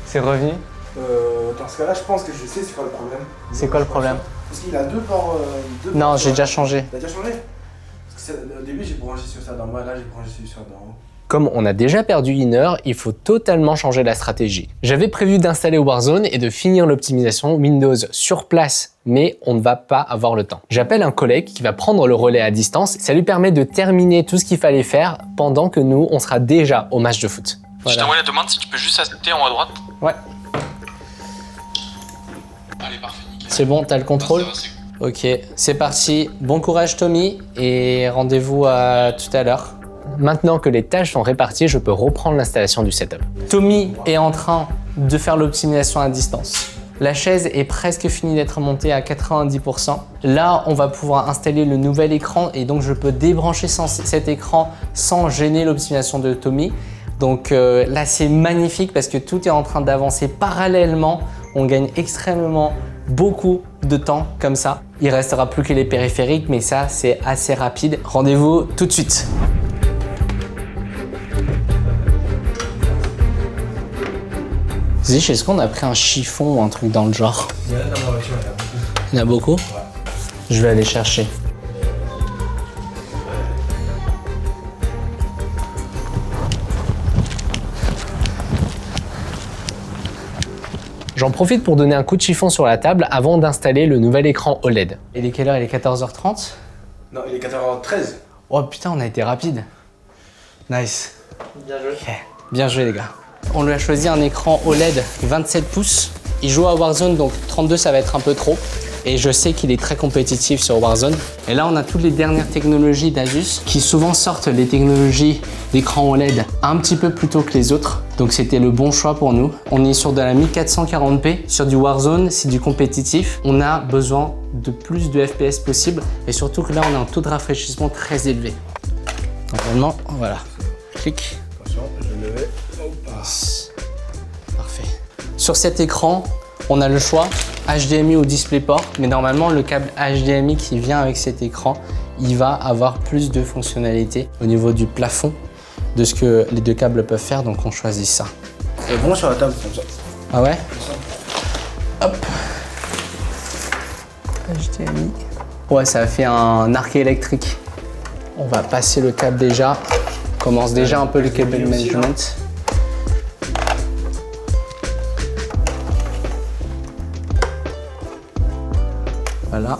C'est revenu. Dans ce cas-là, je pense que je sais c'est quoi le problème. C'est quoi le problème? Parce qu'il a deux ports. Non, j'ai déjà changé. T'as déjà changé? Parce que au début, j'ai branché sur ça d'en bas, là, j'ai branché sur ça d'en haut. Comme on a déjà perdu une heure, il faut totalement changer la stratégie. J'avais prévu d'installer Warzone et de finir l'optimisation Windows sur place, mais on ne va pas avoir le temps. J'appelle un collègue qui va prendre le relais à distance. Ça lui permet de terminer tout ce qu'il fallait faire pendant que nous, on sera déjà au match de foot. Je t'envoie la demande si tu peux juste accepter en haut à droite. Ouais. Allez, parfait, nickel. C'est bon, t'as le contrôle? Ça va, c'est cool. Ok, c'est parti. Bon courage Tommy et rendez-vous à tout à l'heure. Maintenant que les tâches sont réparties, je peux reprendre l'installation du setup. Tommy est en train de faire l'optimisation à distance. La chaise est presque finie d'être montée à 90%. Là, on va pouvoir installer le nouvel écran et donc je peux débrancher cet écran sans gêner l'optimisation de Tommy. Donc là, c'est magnifique parce que tout est en train d'avancer parallèlement. On gagne extrêmement beaucoup de temps comme ça. Il restera plus que les périphériques, mais ça, c'est assez rapide. Rendez-vous tout de suite. Zish, est-ce qu'on a pris un chiffon ou un truc dans le genre? Il y en a dans ma voiture, il y en a beaucoup. Il y en a beaucoup? Ouais. Je vais aller chercher. J'en profite pour donner un coup de chiffon sur la table avant d'installer le nouvel écran OLED. Il est quelle heure? Il est 14h30? Non, il est 14h13. Oh putain, on a été rapide. Nice. Bien joué. Ok. Bien joué les gars. On lui a choisi un écran OLED 27 pouces. Il joue à Warzone, donc 32 ça va être un peu trop. Et je sais qu'il est très compétitif sur Warzone. Et là, on a toutes les dernières technologies d'Asus qui souvent sortent les technologies d'écran OLED un petit peu plus tôt que les autres. Donc c'était le bon choix pour nous. On est sur de la 1440p. Sur du Warzone, c'est du compétitif. On a besoin de plus de FPS possible. Et surtout que là, on a un taux de rafraîchissement très élevé. Normalement, voilà. Clic. Attention, je le mets. Parfait. Sur cet écran, on a le choix HDMI ou DisplayPort, mais normalement le câble HDMI qui vient avec cet écran, il va avoir plus de fonctionnalités au niveau du plafond de ce que les deux câbles peuvent faire, donc on choisit ça. Et bon sur la table comme ça. Ah ouais? Hop. HDMI. Ouais, ça fait un arc électrique. On va passer le câble déjà. On commence déjà un peu le cable management. Voilà.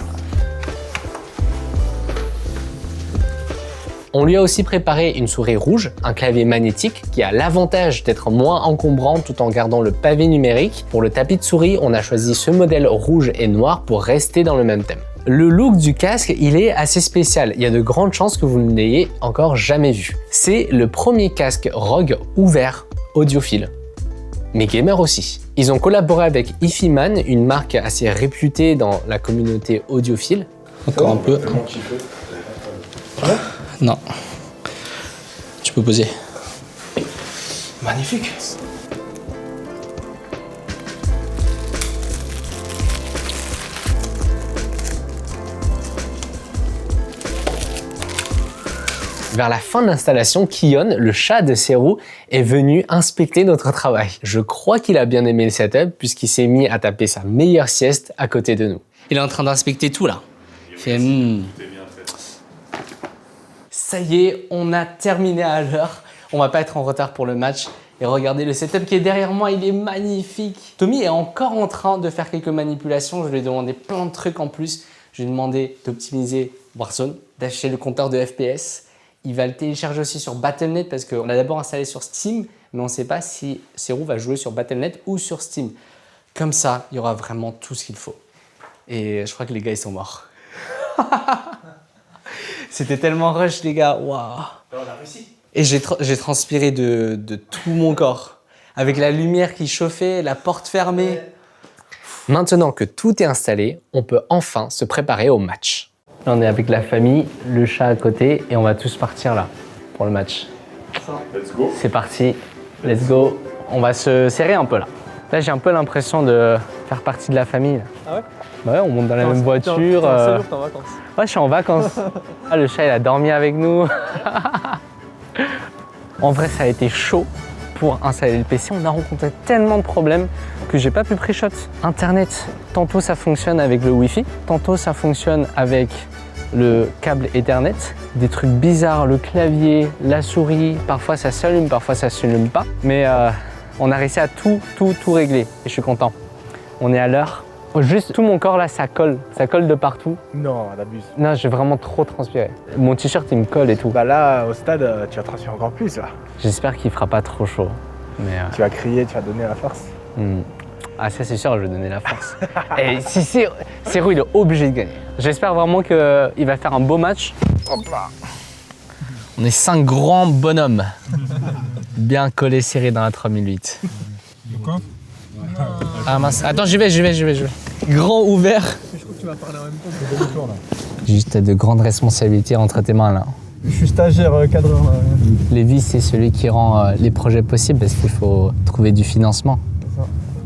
On lui a aussi préparé une souris rouge, un clavier magnétique qui a l'avantage d'être moins encombrant tout en gardant le pavé numérique. Pour le tapis de souris, on a choisi ce modèle rouge et noir pour rester dans le même thème. Le look du casque, il est assez spécial. Il y a de grandes chances que vous ne l'ayez encore jamais vu. C'est le premier casque Rogue ouvert audiophile, mais gamer aussi. Ils ont collaboré avec Ifiman, une marque assez réputée dans la communauté audiophile. Encore un peu. Tellement kiffé. Non. Tu peux poser. Magnifique. Vers la fin de l'installation, Kion, le chat de Serou, est venu inspecter notre travail. Je crois qu'il a bien aimé le setup puisqu'il s'est mis à taper sa meilleure sieste à côté de nous. Il est en train d'inspecter tout là. Il fait Ça y est, on a terminé à l'heure. On va pas être en retard pour le match. Et regardez le setup qui est derrière moi, il est magnifique. Tommy est encore en train de faire quelques manipulations. Je lui ai demandé plein de trucs en plus. Je lui ai demandé d'optimiser Warzone, d'acheter le compteur de FPS. Il va le télécharger aussi sur Battle.net parce qu'on l'a d'abord installé sur Steam, mais on ne sait pas si Serou va jouer sur Battle.net ou sur Steam. Comme ça, il y aura vraiment tout ce qu'il faut. Et je crois que les gars, ils sont morts. C'était tellement rush, les gars. Waouh. On a réussi. Et j'ai transpiré de tout mon corps. Avec la lumière qui chauffait, la porte fermée. Maintenant que tout est installé, on peut enfin se préparer au match. Là, on est avec la famille, le chat à côté, et on va tous partir là pour le match. Let's go. C'est parti, let's go. On va se serrer un peu là. Là, j'ai un peu l'impression de faire partie de la famille. Ah ouais? Bah ouais, on monte dans la même voiture. T'es en vacances. Ouais, je suis en vacances. Ah, le chat, il a dormi avec nous. En vrai, ça a été chaud pour installer le PC. On a rencontré tellement de problèmes que j'ai pas pu pré-shot. Internet, tantôt ça fonctionne avec le Wi-Fi, tantôt ça fonctionne avec le câble Ethernet. Des trucs bizarres, le clavier, la souris, parfois ça s'allume, parfois ça s'allume pas. Mais on a réussi à tout régler et je suis content. On est à l'heure. Juste tout mon corps là, ça colle de partout. Non, t'abuses. Non, j'ai vraiment trop transpiré. Mon t-shirt il me colle et tout. Bah là, au stade, tu vas transpirer encore plus là. J'espère qu'il fera pas trop chaud. Mais Tu vas crier, tu vas donner la force. Ah ça c'est sûr, je vais donner la force. Et si Serou, il est obligé de gagner. J'espère vraiment qu'il va faire un beau match. Hop là. On est 5 grands bonhommes. Bien collés, serrés dans la 3008. Ah mince, attends, j'y vais. Grand ouvert. Je crois que tu vas parler en même temps. Juste, t'as de grandes responsabilités entre tes mains là. Je suis stagiaire cadreur. Lévi, c'est celui qui rend les projets possibles parce qu'il faut trouver du financement.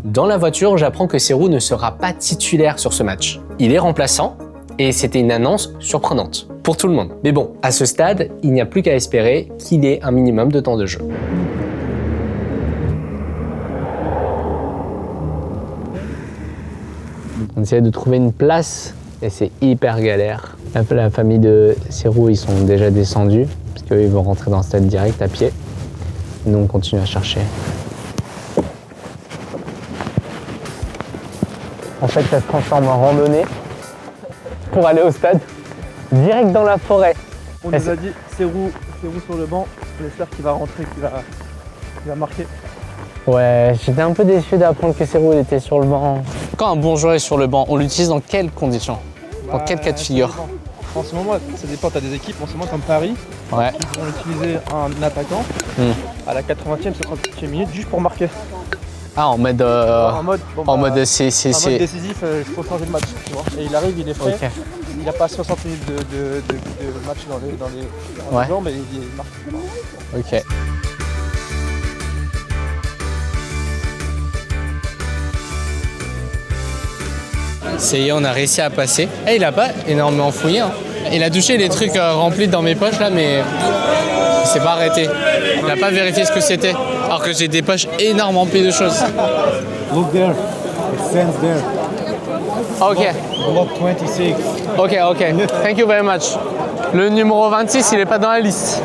Dans la voiture, j'apprends que Serou ne sera pas titulaire sur ce match. Il est remplaçant et c'était une annonce surprenante pour tout le monde. Mais bon, à ce stade, il n'y a plus qu'à espérer qu'il ait un minimum de temps de jeu. On essaie de trouver une place et c'est hyper galère. La famille de Serou, ils sont déjà descendus parce qu'ils vont rentrer dans le stade direct à pied. Nous, on continue à chercher. En fait, ça se transforme en randonnée pour aller au stade, direct dans la forêt. On nous a dit Serou sur le banc. On espère qu'il va rentrer, qu'il va marquer. Ouais, j'étais un peu déçu d'apprendre que Serou était sur le banc. Quand un bon joueur est sur le banc, on l'utilise dans quelles conditions? Dans quel cas de figure? En ce moment, ça dépend, tu as des équipes, en ce moment comme Paris, Ouais. ils vont utiliser un attaquant à la 80e, 60e minute juste pour marquer. Ah, en mode... En mode, en mode c'est... en mode décisif, il faut changer le match, tu vois. Et il arrive, il est frais, Ok. il n'a pas 60 minutes de match dans les jambes, mais il marque. Ok. Ça y est, on a réussi à passer. Eh, il a pas énormément fouillé. Hein. Il a touché les trucs remplis dans mes poches là, mais il s'est pas arrêté. Il n'a pas vérifié ce que c'était. Alors que j'ai des poches énormes remplies de choses. Look there. It sends there. Ok, Block 26. ok. Thank you very much. Le numéro 26, il est pas dans la liste.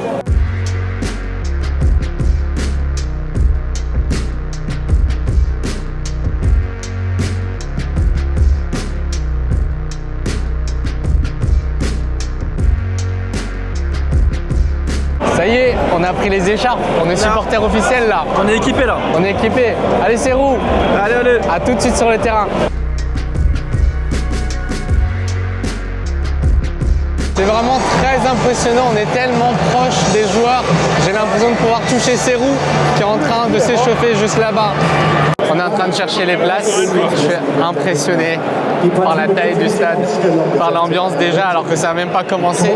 Ça y est, on a pris les écharpes, on est supporter officiel là. On est équipé là. On est équipé. Allez, Serou, Allez. à tout de suite sur le terrain. C'est vraiment très impressionnant, on est tellement proche des joueurs. J'ai l'impression de pouvoir toucher Serou qui est en train de s'échauffer juste là-bas. On est en train de chercher les places. Je suis impressionné par la taille du stade, par l'ambiance déjà alors que ça n'a même pas commencé.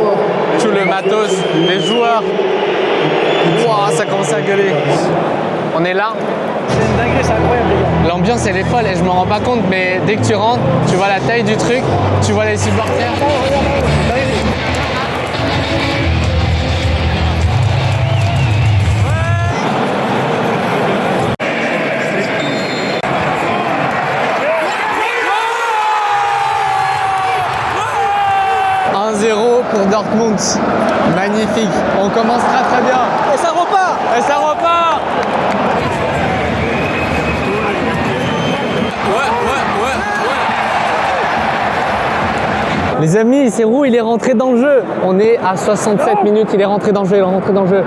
Tout le matos, les joueurs. Wow, ça commence à gueuler. On est là. C'est une dinguerie, c'est incroyable les gars. L'ambiance elle est folle et je me rends pas compte, mais dès que tu rentres, tu vois la taille du truc, tu vois les supporters. Pour Dortmund, magnifique, on commence très bien. Et ça repart. Les amis, Serhou, il est rentré dans le jeu. On est à 67 minutes, il est rentré dans le jeu, il est rentré dans le jeu.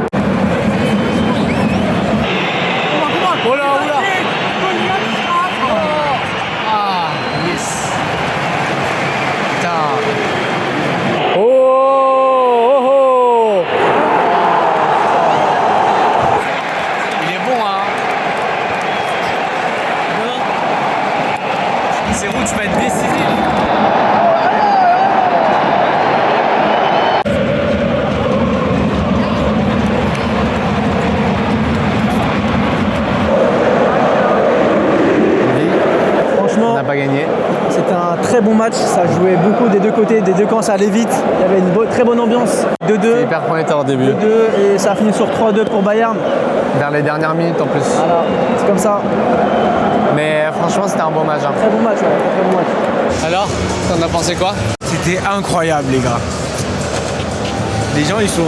C'était un très bon match, ça jouait beaucoup des deux côtés, des deux camps, ça allait vite. Il y avait une très bonne ambiance. 2-2. C'est hyper prometteur au début. 2-2 et ça a fini sur 3-2 pour Bayern. Vers les dernières minutes en plus. Voilà, c'est comme ça. Mais franchement, c'était un bon match. Hein. Très bon match, ouais, très bon match. Alors, t'en as pensé quoi? C'était incroyable, les gars. Les gens, ils sont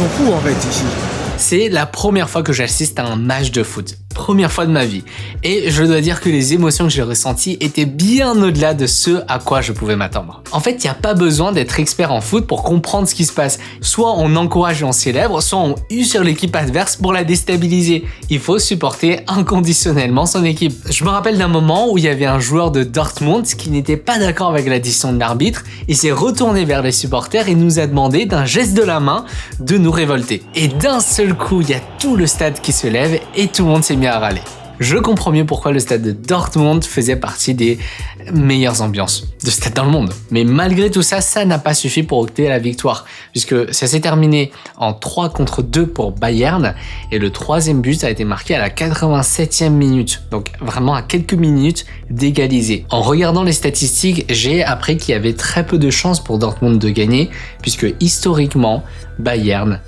fous, en fait, ici. C'est la première fois que j'assiste à un match de foot. Première fois de ma vie. Et je dois dire que les émotions que j'ai ressenties étaient bien au-delà de ce à quoi je pouvais m'attendre. En fait, il n'y a pas besoin d'être expert en foot pour comprendre ce qui se passe. Soit on encourage et on célèbre, soit on hue sur l'équipe adverse pour la déstabiliser. Il faut supporter inconditionnellement son équipe. Je me rappelle d'un moment où il y avait un joueur de Dortmund qui n'était pas d'accord avec la décision de l'arbitre. Il s'est retourné vers les supporters et nous a demandé d'un geste de la main de nous révolter. Et d'un seul coup, il y a tout le stade qui se lève et tout le monde s'est mis à râler. Je comprends mieux pourquoi le stade de Dortmund faisait partie des meilleures ambiances de stade dans le monde. Mais malgré tout ça, ça n'a pas suffi pour opter à la victoire, puisque ça s'est terminé en 3-2 pour Bayern, et le troisième but a été marqué à la 87e minute, donc vraiment à quelques minutes d'égaliser. En regardant les statistiques, j'ai appris qu'il y avait très peu de chances pour Dortmund de gagner, puisque historiquement, Bayern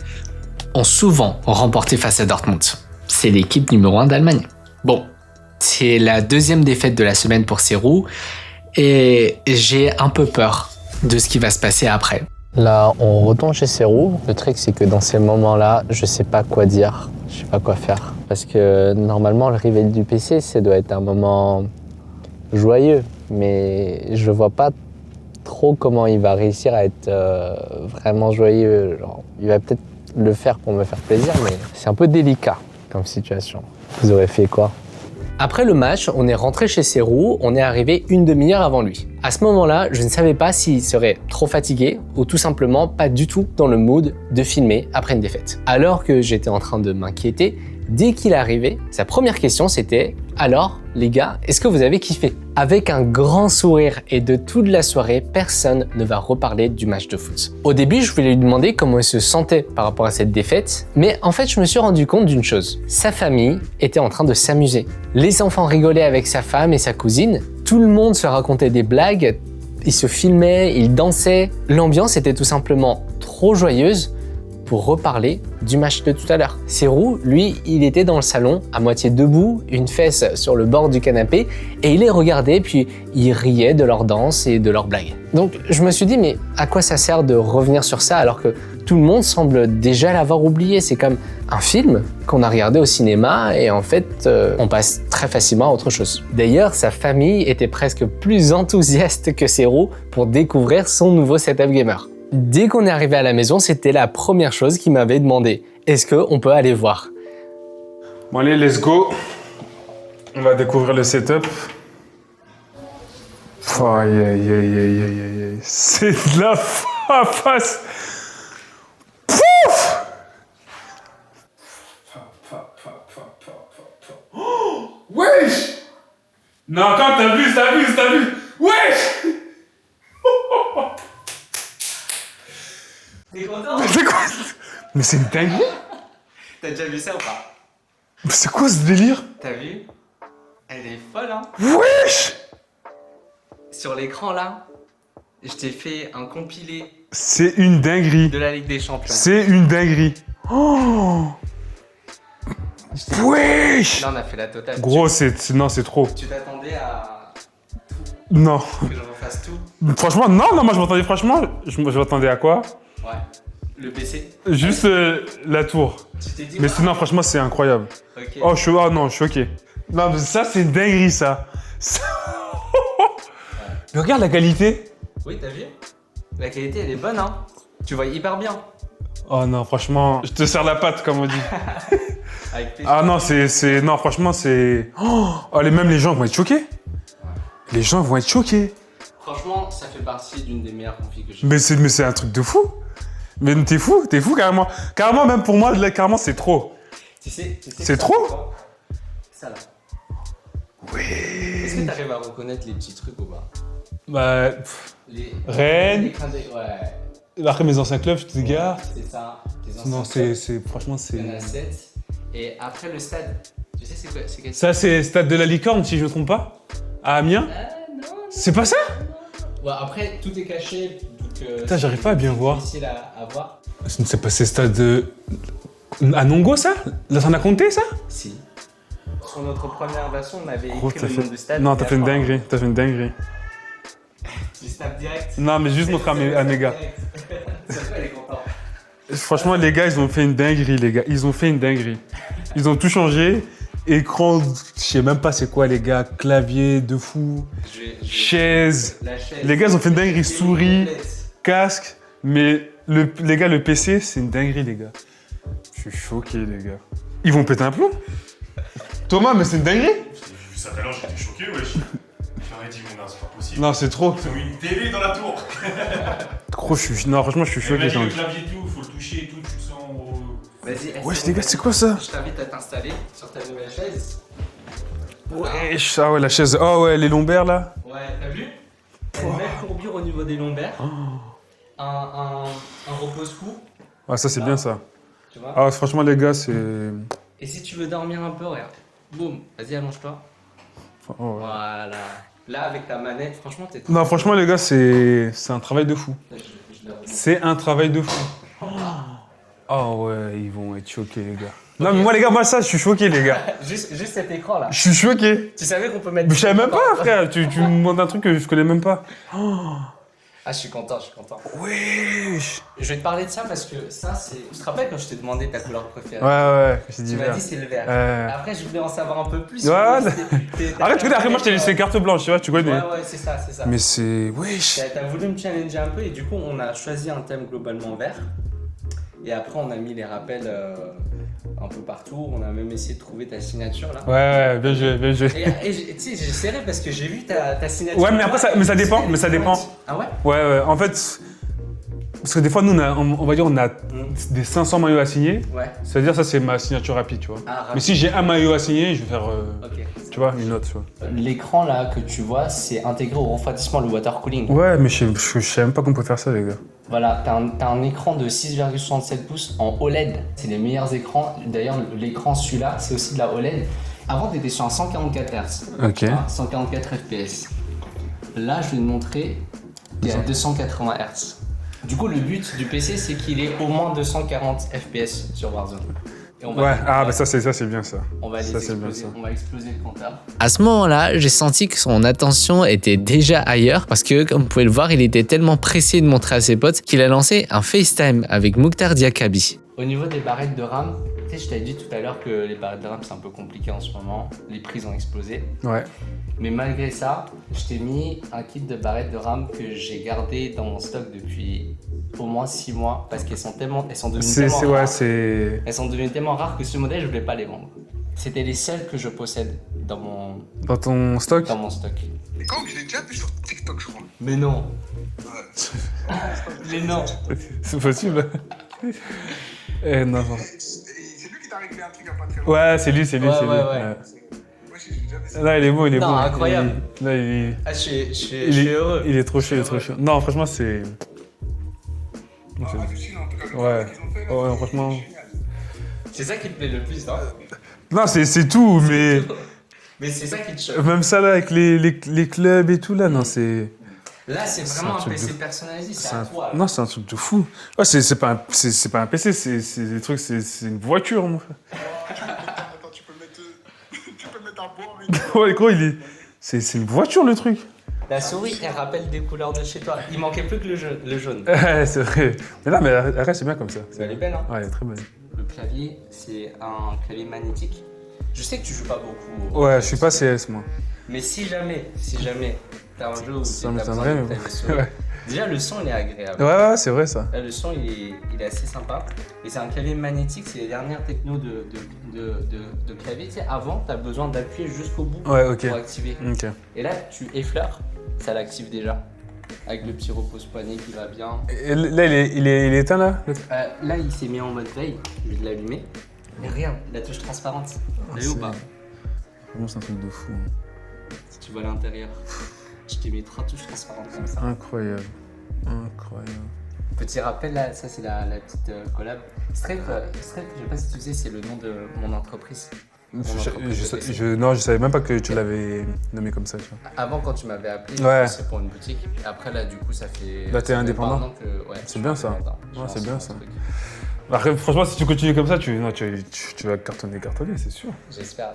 ont souvent remporté face à Dortmund. C'est l'équipe numéro 1 d'Allemagne. Bon, c'est la deuxième défaite de la semaine pour Serhou et j'ai un peu peur de ce qui va se passer après. Là, on retourne chez Serhou. Le truc, c'est que dans ces moments-là, je sais pas quoi dire, je sais pas quoi faire. Parce que normalement, le réveil du PC, ça doit être un moment joyeux, mais je vois pas trop comment il va réussir à être vraiment joyeux. Genre, il va peut-être le faire pour me faire plaisir, mais c'est un peu délicat comme situation. Vous aurez fait quoi? Après le match, on est rentré chez Serhou, on est arrivé une demi-heure avant lui. À ce moment-là, je ne savais pas s'il serait trop fatigué ou tout simplement pas du tout dans le mood de filmer après une défaite. Alors que j'étais en train de m'inquiéter, dès qu'il est arrivé, sa première question c'était « Alors, les gars, est-ce que vous avez kiffé ?» Avec un grand sourire et de toute la soirée, personne ne va reparler du match de foot. Au début, je voulais lui demander comment il se sentait par rapport à cette défaite, mais en fait, je me suis rendu compte d'une chose. Sa famille était en train de s'amuser. Les enfants rigolaient avec sa femme et sa cousine, tout le monde se racontait des blagues, ils se filmaient, ils dansaient. L'ambiance était tout simplement trop joyeuse pour reparler du match de tout à l'heure. Serhou, lui, il était dans le salon, à moitié debout, une fesse sur le bord du canapé, et il les regardait, puis il riait de leur danse et de leurs blagues. Donc je me suis dit, mais à quoi ça sert de revenir sur ça alors que tout le monde semble déjà l'avoir oublié? C'est comme un film qu'on a regardé au cinéma et en fait, on passe très facilement à autre chose. D'ailleurs, sa famille était presque plus enthousiaste que Serhou pour découvrir son nouveau setup gamer. Dès qu'on est arrivé à la maison, c'était la première chose qu'il m'avait demandé. Est-ce qu'on peut aller voir? Bon allez, let's go. On va découvrir le setup. Aïe, aïe, aïe, aïe, aïe, aïe. C'est de la face. Pouf! Oh, wesh! Non, quand t'abuses. Wesh! T'es content? C'est quoi? Mais c'est une dinguerie! T'as déjà vu ça ou pas? Mais c'est quoi ce délire? T'as vu? Elle est folle, hein? Wesh! Sur l'écran là, je t'ai fait un compilé C'est une dinguerie. de la Ligue des Champions. C'est une dinguerie. Oh! Wesh! Là, on a fait la totale. Gros, non, c'est trop. Tu t'attendais à Non. que je refasse tout? Franchement, non, moi je m'attendais, je m'attendais à quoi? Ouais. Le PC? Juste la tour. Tu t'es dit Mais quoi? sinon, franchement, c'est incroyable. Ok. Oh, non, je suis choqué. Non, mais ça, c'est une dinguerie, ça. Mais regarde la qualité. Oui, t'as vu? La qualité, elle est bonne, hein. Tu vois hyper bien. Oh non, franchement, je te serre la patte, comme on dit. Avec plaisir. Ah non, non, franchement, c'est... Oh, même les gens vont être choqués. Les gens vont être choqués. Franchement, ça fait partie d'une des meilleures configs que j'ai. Mais c'est un truc de fou. Mais t'es fou carrément. Carrément, même pour moi, là, carrément, c'est trop. Tu sais C'est ça, trop. Ça là. Oui. Est-ce que t'arrives à reconnaître les petits trucs ou pas? Bah, Rennes. Les clins d'œil, ouais. Après mes anciens clubs, je te gare. C'est ça. Non, franchement, c'est... Il y en a 7. Et après le stade, tu sais c'est quoi? C'est quel Ça, c'est Stade de la Licorne, si je ne me trompe pas. À Amiens. Non. C'est pas ça? Ouais, après, tout est caché. Donc, Putain, j'arrive pas à bien voir. C'est difficile à voir. C'est pas ces stades à Nongo, ça? Là, t'en as compté, ça? Si. Sur notre première version, on avait Gros, écrit le nom du stade. Non, t'as fait une dinguerie. T'as fait une dinguerie. Tu snap direct. Non, mais juste montrer à mes gars. C'est vrai, elle est contente. Franchement, les gars, ils ont fait une dinguerie, les gars. Ils ont fait une dinguerie. Ils ont tout changé. Écran, je sais même pas c'est quoi, les gars. Clavier de fou. Chaise. La chaise. Les gars, ils ont fait une dinguerie. Souris, casque. Mais les gars, le PC, c'est une dinguerie, les gars. Je suis choqué, les gars. Ils vont péter un plomb. Thomas, mais c'est une dinguerie. J'ai vu ça tout à l'heure, j'étais choqué, wesh. J'aurais dit, mais non, c'est pas possible. Non, c'est trop. Ils ont mis une télé dans la tour. Non, franchement, je suis choqué. Même le clavier et tout, faut le toucher et tout, tu le sens au... Vas-y, Wesh, les gars, c'est quoi ça? Je t'invite à t'installer sur ta nouvelle chaise. Wesh, ah ouais, la chaise. Oh ouais, les lombaires, là. Ouais, t'as vu? Une belle courbure au niveau des lombaires. Un repose-cou, Ah, ça, c'est bien, ça. tu vois. Ah, franchement, les gars, c'est... Et si tu veux dormir un peu, regarde. Boum, vas-y, allonge-toi. Oh, ouais. Voilà. Là, avec ta manette, franchement, t'es... Non, franchement, les gars, c'est un travail de fou. Je le remets. C'est un travail de fou. Oh ouais, ils vont être choqués, les gars. Non, mais moi, les gars, moi, ça, je suis choqué, les gars. Juste cet écran là. Je suis choqué. Tu savais qu'on peut mettre. Mais je savais même pas, frère. Tu me demandes un truc que je connais même pas. Ah, je suis content, je suis content. Wesh. Je vais te parler de ça parce que ça, c'est. Tu te rappelles quand je t'ai demandé ta couleur préférée? Ouais, j'ai dit Tu m'as vert. dit c'est le vert. Ouais. Après, je voulais en savoir un peu plus. Ouais, Arrête, tu connais, après, moi, je t'ai laissé carte blanche, tu vois, tu connais. Ouais, c'est ça, c'est ça. Mais c'est... Wesh. T'as voulu me challenger un peu et du coup, on a choisi un thème globalement vert. Et après, on a mis les rappels un peu partout. On a même essayé de trouver ta signature là. Ouais, bien joué, bien joué. Et tu sais, j'ai serré parce que j'ai vu ta signature. Ouais, mais après, ça dépend, mais ça dépend. Ah ouais? Ouais, en fait... Parce que des fois, nous, on va dire, on a des 500 maillots à signer. Ouais. C'est-à-dire, ça, c'est ma signature rapide, tu vois. Ah, rapide. Mais si j'ai un maillot à signer, je vais faire, Ok. tu vois, une autre, tu vois. L'écran là que tu vois, c'est intégré au refroidissement, le water cooling. Ouais, mais je sais même pas qu'on peut faire ça, les gars. Voilà, t'as un écran de 6,67 pouces en OLED. C'est les meilleurs écrans. D'ailleurs, l'écran celui-là, c'est aussi de la OLED. Avant, t'étais sur un 144 Hz. Ok. 144 FPS. Là, je vais te montrer qu'il est à 280 Hz. Du coup, le but du PC, c'est qu'il ait au moins 240 FPS sur Warzone. Et on va Ouais, bah ça, c'est bien, ça. On va les ça, c'est bien, exploser. ça. On va exploser le compteur. À ce moment-là, j'ai senti que son attention était déjà ailleurs parce que, comme vous pouvez le voir, il était tellement pressé de montrer à ses potes qu'il a lancé un FaceTime avec Mouktar Diakabi. Au niveau des barrettes de RAM, tu sais, je t'avais dit tout à l'heure que les barrettes de RAM c'est un peu compliqué en ce moment. Les prises ont explosé. Ouais. Mais malgré ça, je t'ai mis un kit de barrettes de RAM que j'ai gardé dans mon stock depuis au moins 6 mois parce qu'elles sont devenues tellement rares. Ouais, c'est... Elles sont devenues tellement rares que ce modèle, je voulais pas les vendre. C'était les seules que je possède dans mon Dans ton stock. stock. Et quand je l'ai déjà vu sur TikTok, je crois. Mais non. Mais non. C'est possible. Non. C'est lui qui t'a réglé un truc à pas très loin. Ouais, c'est lui. Ouais. Moi, j'ai déjà vu ça. Là, il est beau, il est Non, beau. incroyable. Là, Ah, je suis heureux. Il est trop chaud, il est trop chaud. Non, franchement, c'est... Ah, hallucinant, en tout cas. Le Ouais. travail qu'ils ont fait, là, Ouais, c'est franchement. génial. C'est ça qui te plaît le plus, hein. Non, c'est tout, mais... Mais c'est ça qui te choque. Même ça, là, avec les clubs et tout, là, non, c'est... Là, c'est C'est vraiment un un truc PC de- personnalisé, c'est c'est à un- toi. là. Non, c'est un truc de fou. Ouais, c'est pas un PC, c'est des trucs, c'est une voiture, mon frère. Attends, tu peux mettre un bois avec. Ouais, gros, c'est une voiture, le truc. La souris, elle rappelle des couleurs de chez toi. Il manquait plus que le jaune. Ouais, c'est vrai. Mais non, mais arrête, c'est bien comme ça. Elle est belle, hein. Ouais, elle est très bonne. Le clavier, c'est un clavier magnétique. Je sais que tu joues pas beaucoup. Ouais, je suis pas CS, moi. Mais si jamais t'as un jeu où Ça t'as m'étonnerait, besoin de mais clavier bon. souris, Ouais. Déjà, le son, il est agréable. Ouais, c'est vrai ça. Là, le son, il est assez sympa. Et c'est un clavier magnétique, c'est les dernières technos de clavier. Tu sais, avant, tu as besoin d'appuyer jusqu'au bout Ouais, ok. pour activer. Ok. Et là, tu effleures, ça l'active déjà. Avec le petit repose-poignet qui va bien. Et là, il est éteint là? Là, il s'est mis en mode veille. Je vais l'allumer. Et regarde, la touche transparente. T'as vu ou pas? Vraiment, c'est un truc de fou. Si tu vois l'intérieur, je t'ai mis 3 touches transparentes comme ça. Incroyable. Incroyable. Petit rappel, là, ça c'est la petite collab. Stripe, je sais pas si tu sais, c'est le nom de mon entreprise. Non, je savais même pas que tu l'avais nommé comme ça. Tu vois. Avant, quand tu m'avais appelé, Ouais. c'est pour une boutique. Après, là, du coup, ça fait. Là, t'es ça fait indépendant. 1 an que, ouais, C'est bien ça. Je Ouais, c'est lance bien mon ça. truc. Après, franchement, si tu continues comme ça, tu vas cartonner, c'est sûr. J'espère.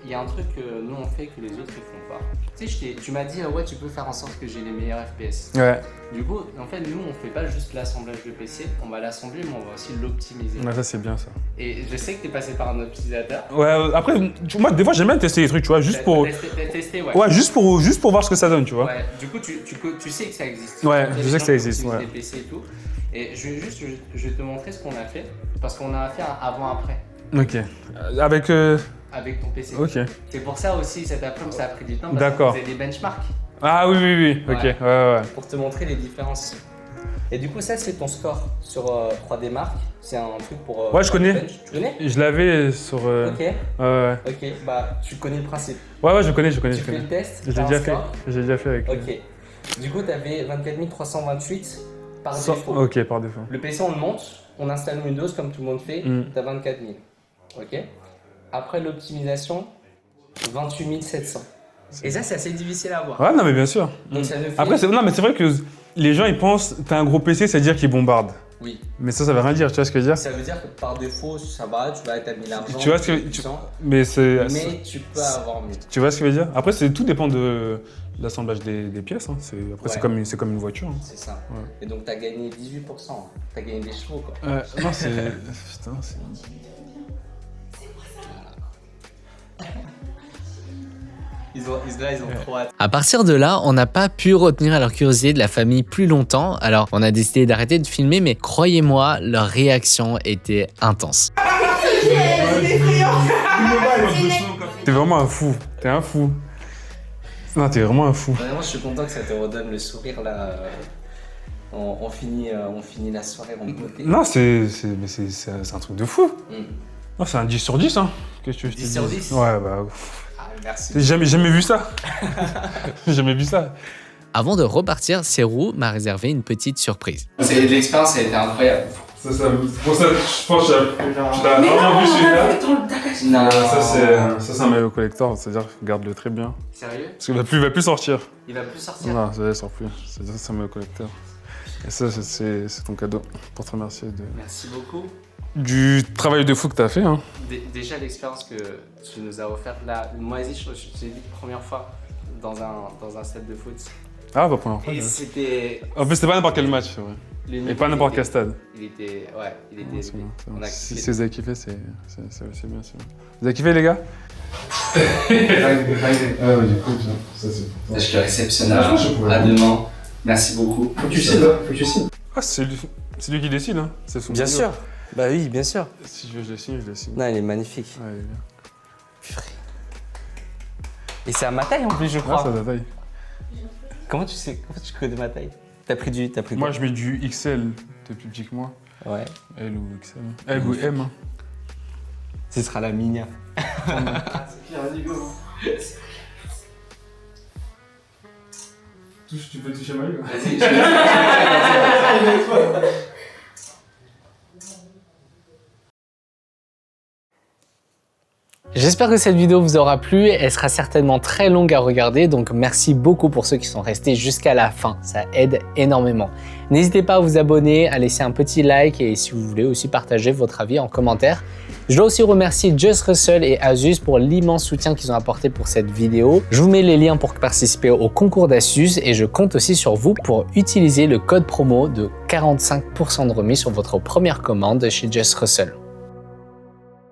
Il y a un truc que nous on fait que les autres ils font pas. Tu sais, tu m'as dit, ouais, tu peux faire en sorte que j'ai les meilleurs FPS. Ouais. Du coup, en fait, nous on fait pas juste l'assemblage de PC, on va l'assembler, mais on va aussi l'optimiser. Ouais, ça c'est bien ça. Et je sais que t'es passé par un optimisateur. Ouais, après, moi, des fois, j'aime bien tester les trucs, tu vois, juste pour. T'as testé, ouais. Ouais, juste pour voir ce que ça donne, tu vois. Ouais, du coup, tu sais que ça existe. Ouais, Il y a je des sais que gens ça qui existe, utilisent ouais. des PC et tout. Et je vais te montrer ce qu'on a fait, parce qu'on a fait un avant-après Ok. Avec. avec ton PC. Ok. C'est pour ça aussi, cet après-midi, ça a pris du temps, parce D'accord. qu'on faisait des benchmarks. Ah oui. Ok, Ouais. ouais. Pour te montrer les différences. Et du coup, ça, c'est ton score sur 3D Mark. C'est un truc pour. Ouais, je connais. bench. Tu connais? Je l'avais sur. Ok. Ouais. Ok, bah, tu connais le principe. Ouais, je connais. Tu fais le test. Je l'ai t'as un déjà fait. score. J'ai déjà fait avec. Ok. Du coup, tu avais 24 328 par défaut. Ok, par défaut. Le PC, on le monte, on installe Windows comme tout le monde fait, tu as 24 000. Ok. Après l'optimisation, 28 700. Et ça, c'est assez difficile à avoir. Ouais, non, mais bien sûr. Donc, ça ne fait... Après, non, mais c'est vrai que les gens ils pensent t'as un gros PC, c'est-à-dire qu'il bombarde. Oui. Mais ça veut rien dire, tu vois ce que je veux dire? Ça veut dire que par défaut, ça va, tu vas être mis l'argent. Tu vois ce que mais tu peux avoir mieux. Tu vois ce que je veux dire? Après, tout dépend de l'assemblage des pièces. Hein. Après, Ouais. c'est comme une voiture. Hein. C'est ça. Ouais. Et donc, tu as gagné 18%. Tu as gagné des chevaux, quoi. Non, c'est. Putain, c'est. Ils ont trop hâte. À partir de là, on n'a pas pu retenir leur curiosité de la famille plus longtemps, alors on a décidé d'arrêter de filmer, mais croyez-moi, leur réaction était intense. T'es vraiment un fou. T'es un fou. Non, t'es vraiment un fou. Vraiment, je suis content que ça te redonne le sourire, là. On finit la soirée en beauté. Non, c'est un truc de fou. Mm. Non, c'est un 10 sur 10, hein. Qu'est-ce que tu veux que je te 10 sur dise 10? Ouais, bah. Ah, merci. J'ai jamais vu ça. J'ai jamais vu ça. Avant de repartir, Serou m'a réservé une petite surprise. L'expérience a été incroyable. C'est pour ça que je pense que je l'ai vraiment vu celui-là. Non. Ça, c'est un maillot collector, c'est-à-dire garde-le très bien. Sérieux? Parce qu'il va plus sortir. Il va plus sortir? Non, ça ne sort plus. C'est un maillot collector. Et ça, c'est ton cadeau pour te remercier Merci beaucoup. du travail de fou que tu as fait. Hein. Déjà, l'expérience que tu nous as offerte là, moi, je t'ai vu la première fois dans un set de foot. Ah, pas première fois. Et Ouais. c'était. En plus, c'était pas n'importe quel match, c'est vrai. Et pas n'importe quel stade. Il était. Ouais, il était. Ouais, c'est bon, c'est bon. On a Si kiffé. vous avez kiffé, c'est bien. Vous avez kiffé, les gars? Je suis exceptionnel. À demain. Merci beaucoup. Faut que tu signes. Ah, c'est lui qui décide, hein. C'est son Bien maillot. sûr. Bah oui, bien sûr. Si je veux, je le signe, je le signe. Non, il est magnifique. Ouais, il est bien. Et c'est à ma taille en plus, je Ah, crois. ça ta taille. Comment tu connais ma taille? T'as pris du. Moi, je mets du XL, t'es plus petit que moi. Ouais. L ou XL. L ou M. Hein. Ce sera la minia. Tu peux toucher ma gueule. Vas-y, J'espère que cette vidéo vous aura plu, elle sera certainement très longue à regarder, donc merci beaucoup pour ceux qui sont restés jusqu'à la fin, ça aide énormément. N'hésitez pas à vous abonner, à laisser un petit like et si vous voulez aussi partager votre avis en commentaire. Je dois aussi remercier Just Russell et Asus pour l'immense soutien qu'ils ont apporté pour cette vidéo. Je vous mets les liens pour participer au concours d'Asus et je compte aussi sur vous pour utiliser le code promo de 45% de remise sur votre première commande chez Just Russell.